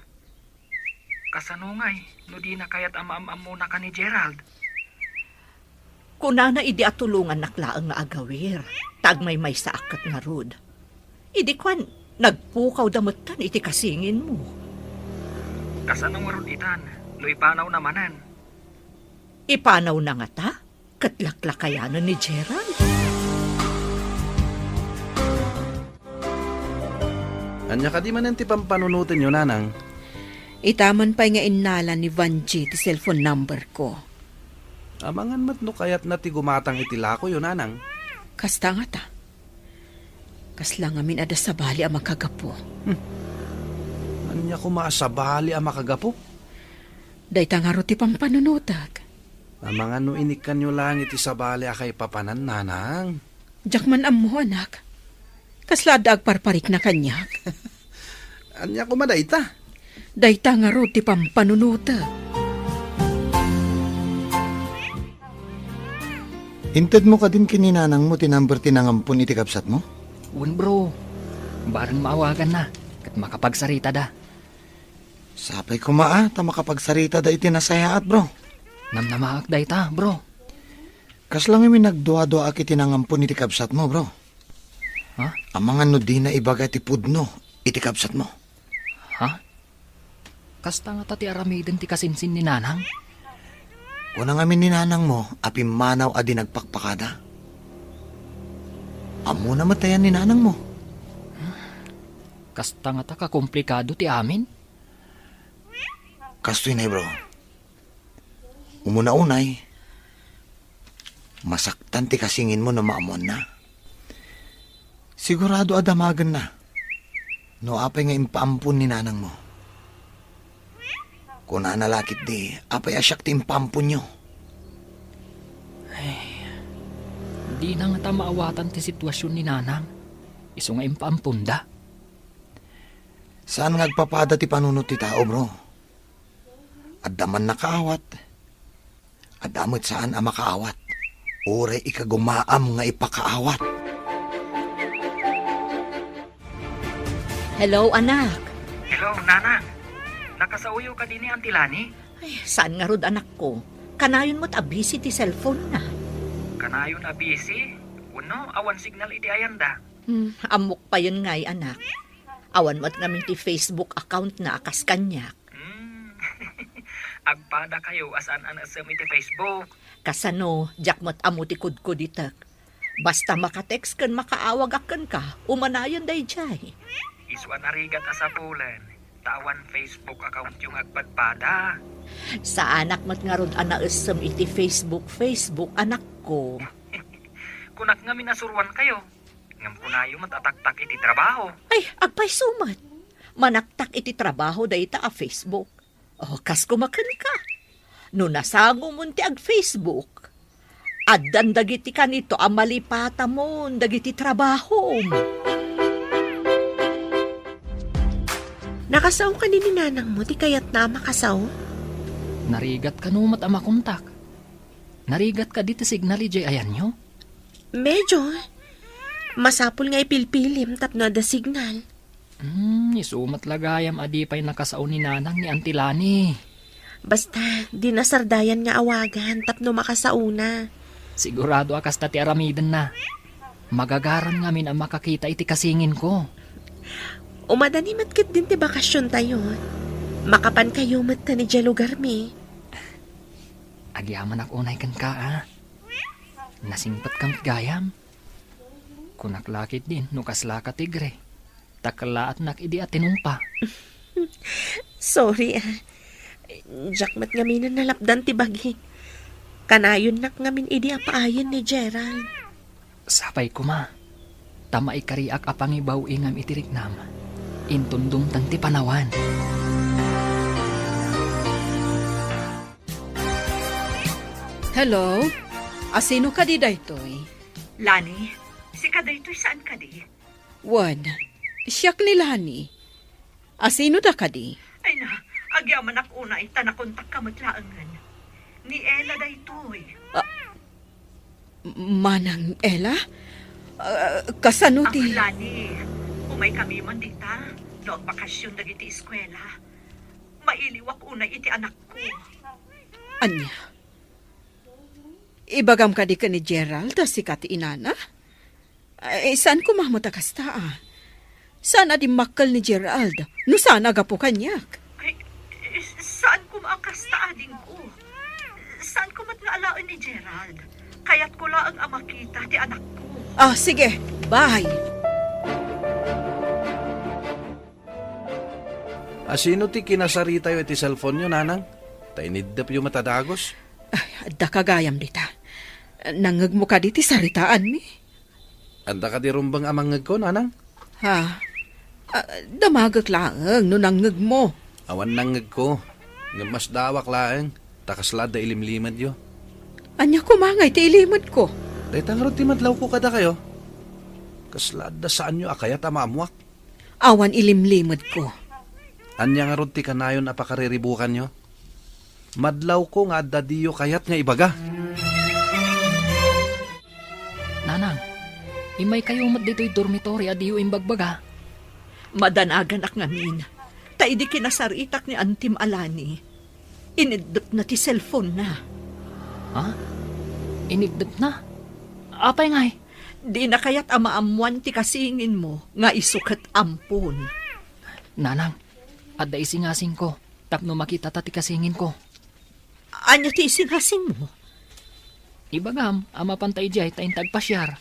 kasanungay, no di na kaya't ama-am muna ka ni Gerald. Kuna na idi atulungan naklaang nga agawir, tagmay may sa akat nga rod. Idi kwan, nagpukaw damutan iti kasingin mo. Kasanong rod itan, no ipanaw namanan. Ipanaw na nga ta? Katlaklakayanan ni Gerald? Anya ka di man ti pampanunutin nyo, nanang. Itaman pa'y nga inala ni Vanji ti cellphone number ko. Amangan mat no kayat na ti gumatang itilako yun, nanang. Kasta nga ta. Kasla nga min ada sa bali ang makagapo. Anya ko maasabali ang makagapo. Dayta nga ro ti pampanunutag. Amangan no inikan nyo lang iti sabali akay papanan, nanang. Jakman ammo anak. Kasla daag parparik na kanyak. Anya ko madayta. Dayta nga ro ti pampanunutag. Inted mo ka din kininanang mo tinamber tinangampun iti kapsat mo? Un bro, barang maawagan na, kat makapagsarita da. Sapay ko ta makapagsarita da iti nasayaat bro. Namnamaak da ita, bro. Kas lang imi nagdua-dua iti tinangampun iti kapsat mo bro. Ha? Amangan no di na ibaga ti pudno iti kapsat mo. Ha? Kasta nga tati aramiden ti kasinsin ni nanang? Kunang amin ni nanang mo, api manaw adi nagpakpakada. Amo na matayan ni nanang mo. Kasta nga ta kakomplikado ti amin? Kastoy na bro. Umuna-unay, masaktan ti kasingin mo na maamon na. Sigurado adamagan na. No apay nga impaampun ni nanang mo. Kung nanalakit di, apay asyak ti impampun nyo. Di na nga ta maawatan ti sitwasyon ni nanang. Iso nga impaampunda. Saan ngagpapada ti panunot ti tao bro? Adaman nakaawat. Adamot saan ang makaawat. Ure ikagumaam nga ipakaawat. Hello, anak. Hello, nanang. Nakasauyo ka din ni Antilani? Ay, saan nga rod anak ko? Kanayon mo't abisi ti cellphone na. Kanayon na busy? Uno, awan signal iti ayanda. Amok pa yun nga'y anak. Awan mo't ngamin ti Facebook account na akas kanyak. Agpada kayo asan anasem iti Facebook. Kasano, jakmat amo ti kudko ditak. Basta makatext kan makaawag akan ka, umanayon day jay. Iswan arigat asapulan. Tawan Facebook account yung agpadpada. Sa anak mat nga rod anaesem iti Facebook anak ko. Kunak nga minasuruan kayo. Ngam kunayo matataktak iti trabaho. Ay, agpay sumat. Manaktak iti trabaho dayta a Facebook. Oh, kas kumakan ka. No nasango mo ti ag Facebook. Addan dagiti kanito ang malipata mo, dagiti trabaho mo. Nakasaw ka ni nanang mo, di kayat na makasaw? Narigat ka numat ang makontak. Narigat ka dito signal ijay ayan nyo? Medyo. Masapul nga ipilpilim tapno da signal. Isumat lagayam adipay nakasaon ni nanang ni Antilani. Basta, di nasardayan nga awagan tapno makasauna. Sigurado akas tati aramiden na. Magagaran ngamin ang makakita iti kasingin ko. Umadani matkit din ti bakasyon tayo. Makapan kayo mat ni dya lugar mi. Agyaman ak unay kan ka Nasingpat kang gayam. Kunaklakit din nukasla ka tigre. Takala at nakidi at tinumpa. Sorry Jakmat ngamin na nalapdan ti bagi. Kanayon nak ngamin idi apaayan ni Gerald. Sapay ko ma. Tama ikariak apang ibaw ingam itirik nam. intundong tanti panawan. Hello? Asino ka di daytoy? Lani, si Kadaytoy saan ka di? Wan, siyak ni Lani. Asino da ka di? Ay na, agyaman ako una ita nakontak ka matlaangan. Ni Ella Daytoy. Manang Ella? Kasano Ang ti? Lani, umay kami man dita. Noong bakasyon dagiti eskwela. Mailiwak una iti anak ko. Anya? Ibagam ka di ka ni Gerald, si kati inana? Saan ko mahmuta kasta Saan adi makal ni Gerald? No saan agapo kanyak? Ay, saan ko maakasta ading ko? Saan ko matnaalaan ni Gerald? Kaya't ko lang ang makita ti anak ko. Sige. Bye. Asino ti kinasarita iti cellphone nyo, nanang? Tainidap yung matadagos? Da kagayam dita. Nangag mo ka diti saritaan mi. Anda ka di rumbang amangag ko, nanang? Damagak laang no nangag mo. Awan nangag ko. Nga mas dawak laang. Takaslad da ilimlimad yo. Anya kumangay ti ilimod ko. Dahil tangarot ti madlaw ko kada kayo. Kaslad da saan nyo akayat amamuak. Awan ilimlimod ko. Anya nga ti kanayon apakariribukan nyo. Madlaw ko nga dadiyo kayat nga ibaga. Nanang, imay kayo mat dito'y dormitory adiyo imbagbaga. Madanagan ak ngamin. Ta idi kinasaritak ni Antim Alani. Inidot na ti cellphone na. Ha? Inigdap na? Apay ngay? Di na kaya't amaamuan ti kasingin mo nga isukat ampon. Nanang, adda isingasing ko. Tapno makita ta ti kasingin ko. Anya ti isingasing mo? Ibagam, ama pantay jay tayin tagpasyar.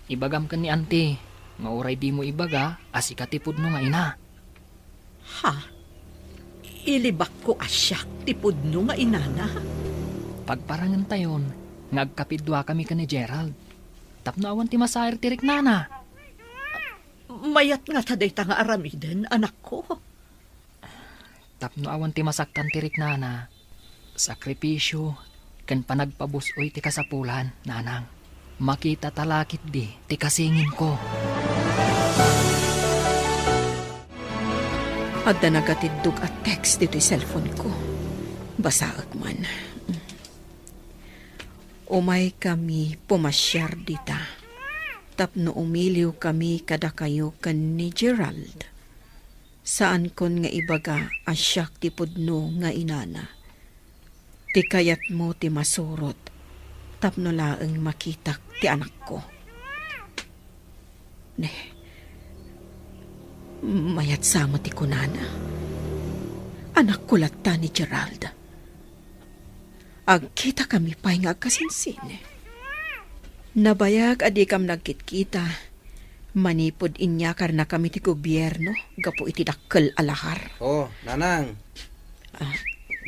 Ibagam ka ni ante, nga oray di mo ibaga, asikatipod no nga ina. Ha? Ilibak ko asyak tipod no nga inana? Pagparangan tayon, ngagkapidwa kami ka ni Gerald. Tapno awan ti masaher tirik nana. Mayat nga taday ta nga aramiden, anak ko. Tapno awan ti masaktan tirik nana. Sakripisyo, kan panagpabusoy ti kasapulan, nanang. Makita talakit di, ti kasingin ko. Adda nagatidog at text dito'y cellphone ko. Basaag man. Umay kami pumasyar dita. Tapno umiliw kami kada kayo kan ni Gerald. Saan kon nga ibaga asyak ti pudno nga inana. Ti kayat mo ti masurot. Tapno laeng makitak ti anak ko. Mayat samo ti kunana. Anak ko latta ni Gerald. Agkita kami pa'y nga kasinsin. Nabayag adi kam nagkitkita. Manipod inyakar na kami ti gobyerno. Gapo iti dakkel alahar. Oh, nanang.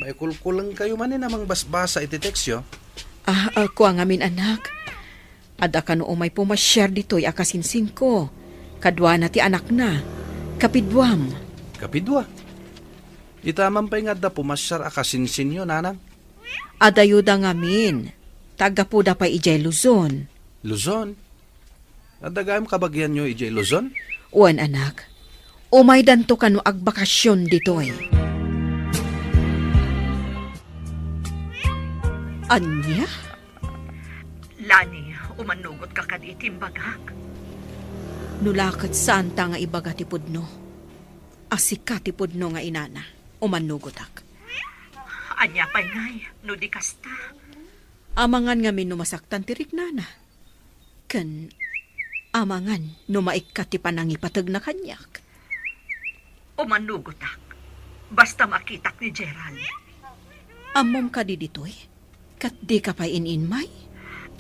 May kulkulang kayo man namang basbasa iti teksyo. Kuha ngamin anak. Ada ka no umay pumasyar dito'y akasinsin ko. Kadwa na ti anak na. Kapidwam. Kapidwa. Itaman pa'y nga da pumasyar akasinsin nyo, nanang. Adayuda ngamin. Tagapuda pa ijay Luzon. Luzon? Adagayam kabagyan nyo ijay Luzon? Uwan anak. Umay danto ka no agbakasyon dito'y. Anya? Lani, umanugot ka kaditimbagak. Nulakat saan ta nga ibaga ti pudno. Asika ti pudno nga inana. Umanugotak. Anya pa'y ngay, no di kasta. Amangan nga minumasaktan tirik nana. Kan amangan no maikkat ti panangipatag na kanyak. Umanugotak. Basta makitak ni Gerald. Amom ka di ditoy. Kat di ka pa ininmay?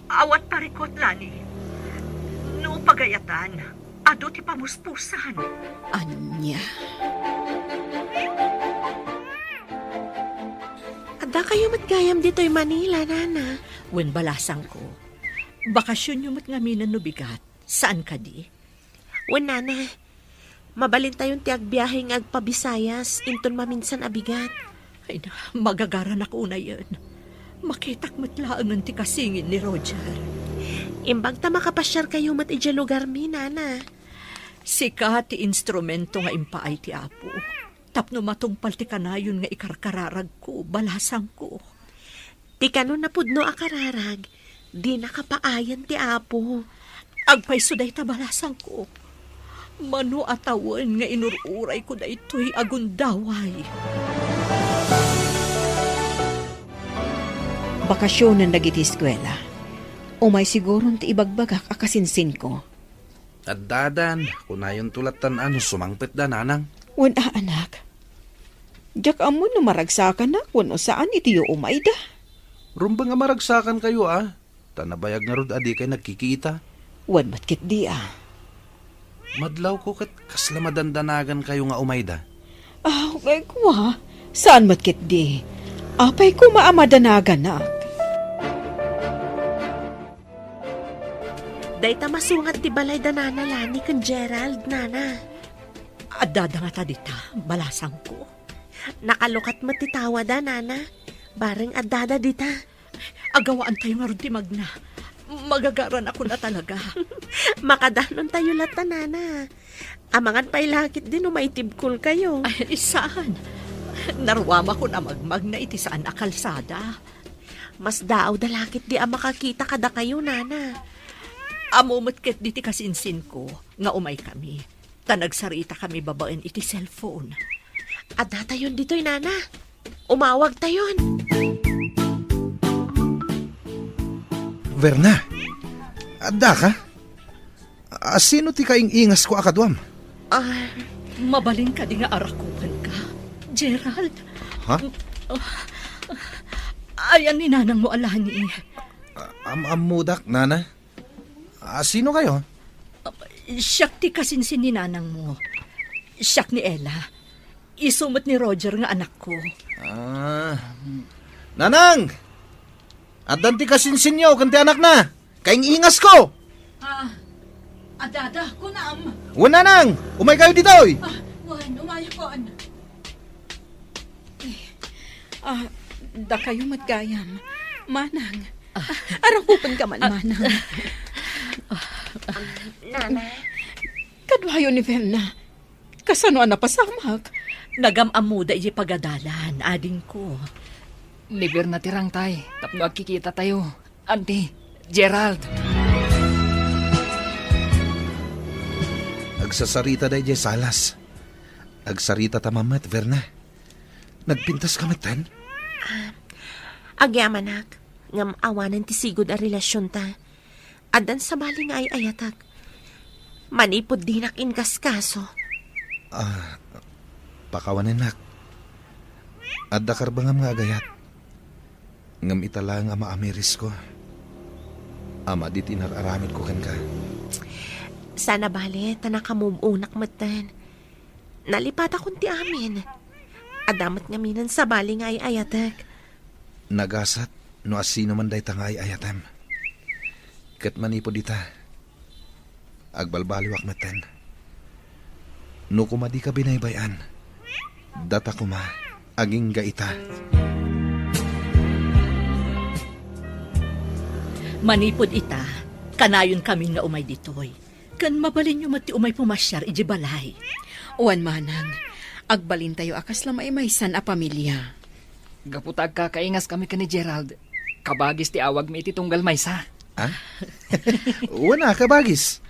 Awat parikot, Lani. No pagayatan, ado ti pamuspusan. Anya? Ada kayo matgayam dito'y Manila, nana. Wen balasang ko. Bakasyon yung matngaminan no bigat. Saan ka di? Wen, nana. Mabalin tayong ti agbiyahe nga agpabisayas, inton maminsan abigat. Ay na, magagaran ako na yan. Makitak matlaan ng ti kasingin ni Roger. Imbag ta makapasyar kayo mat ija lugar mi, nana. Sika ti instrumento nga impaay ti apo. Tapno matungpal ti kanayon nga ikarkararag ko, balasang ko. Ti kanon na pudno akararag, di nakapaayan ti apo. Agpayso day tabalasang ko. Mano atawan nga inururay ko da ito'y agundaway. Bakasyon na nagiti eskwela. Umay siguro ti ibagbagak akasinsin ko. At dadan, kunayon tulatan ano sumangpit da nanang. Wala anak. Diyak amo no maragsakan na kung saan itiyo umay da. Rumba nga maragsakan kayo Tanabayag nga rod adi kay nagkikita. Wan matkit di ah. Madlaw ko kat kasla madandanagan kayo nga umayda. Okay ko ha. Saan matkit di? Apay ko maamadanagan na. Dayta masungat ti balay da nana Lani kan Gerald, nana. Adada nga ta dita, balasang ko. Nakalukat mo ti tawa da, nana. Bareng adada dita. Agawaan tayo nga ron ti magna. Magagaran ako na talaga. Makadanon tayo lata, nana. Amangan pa'y lakit din umaitibkul kayo. Ay, saan? Narwama ko na magmag na iti saan na kalsada. Mas daaw da lakit di makakita kada kayo, nana. Amumot ket diti kasinsin ko, nga umay kami. Tanagsarita kami babaen iti cellphone. Adda tayon dito'y, nana. Umawag tayon. Verna, adda ka? Sino ti kaing ingas ko akadwam? Mabalin ka di nga arakupan ka. Gerald. Ha? Ayan ni nanang mo alani. Amudak, nana. Sino kayo? Siyak ti kasinsin ni nanang mo. Siyak ni Ella. Isumot ni Roger nga anak ko. Nanang! Addan ti kasinsin nyo, kanti anak na. Kaing ingas ko. Adada, kunam. Nanang! Umay kayo dito, oy! Wan, umaya ko, Da kayo matgayam. Manang. Arakupan ka man, manang. Nana. Kadwayo ni Verna. Kasano na pasamak? Nagamamuda iji pagadalan, ading ko. Niber na tirang tay, tapno agkikita tayo. Auntie, Gerald. Agsasarita day jay salas. Agsarita tamamat, Verna. Nagpintas ka matan? Agyamanak. Ngam awanan ti sigod a relasyon ta. Adan sa bali nga ay ayatak. Manipod dinak inkaskaso. Pakawanan nak. Adda karbangam nga agayat. Ngam itala nga maamiris ko. Ama di tinararamid ko kan ka. Sana bali, tanakamubunak matan. Nalipat akong ti amin. Adamat nga minan sa bali nga ay ayatak. Nagasat, no asino man day tangay ayatem. Kat manipo dita. Agbalbaliwak matan. No kumadi ka binaybayan. Data kuma, aging gaita. Manipod ita, kanayon kami nga umay ditoy. Kan mabalin nyo mati umay pumasyar iji balay. Wan manang. Agbalin tayo akas lamay maysan a pamilya. Gaputag ka kaingas kami ka ni Gerald. Kabagis ti awag mi iti tunggal maysa. Wana, kabagis.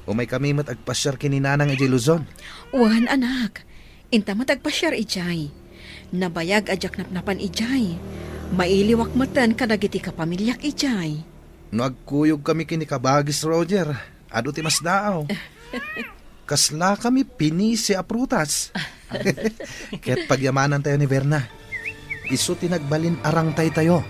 Umay kami mat agpasyar kininanang iji Luzon. Wan anak. Inta matagpasyar ijay. Nabayag ajak napnapan ijay. Mailiwak matan kadagiti kapamilyak ijay. No agkuyog kami kini kabagis, Roger. Ado ti mas daaw. Kasla kami pinisi a prutas. Kaya't pagyamanan tayo ni Verna. Iso tinagbalin arang tayo.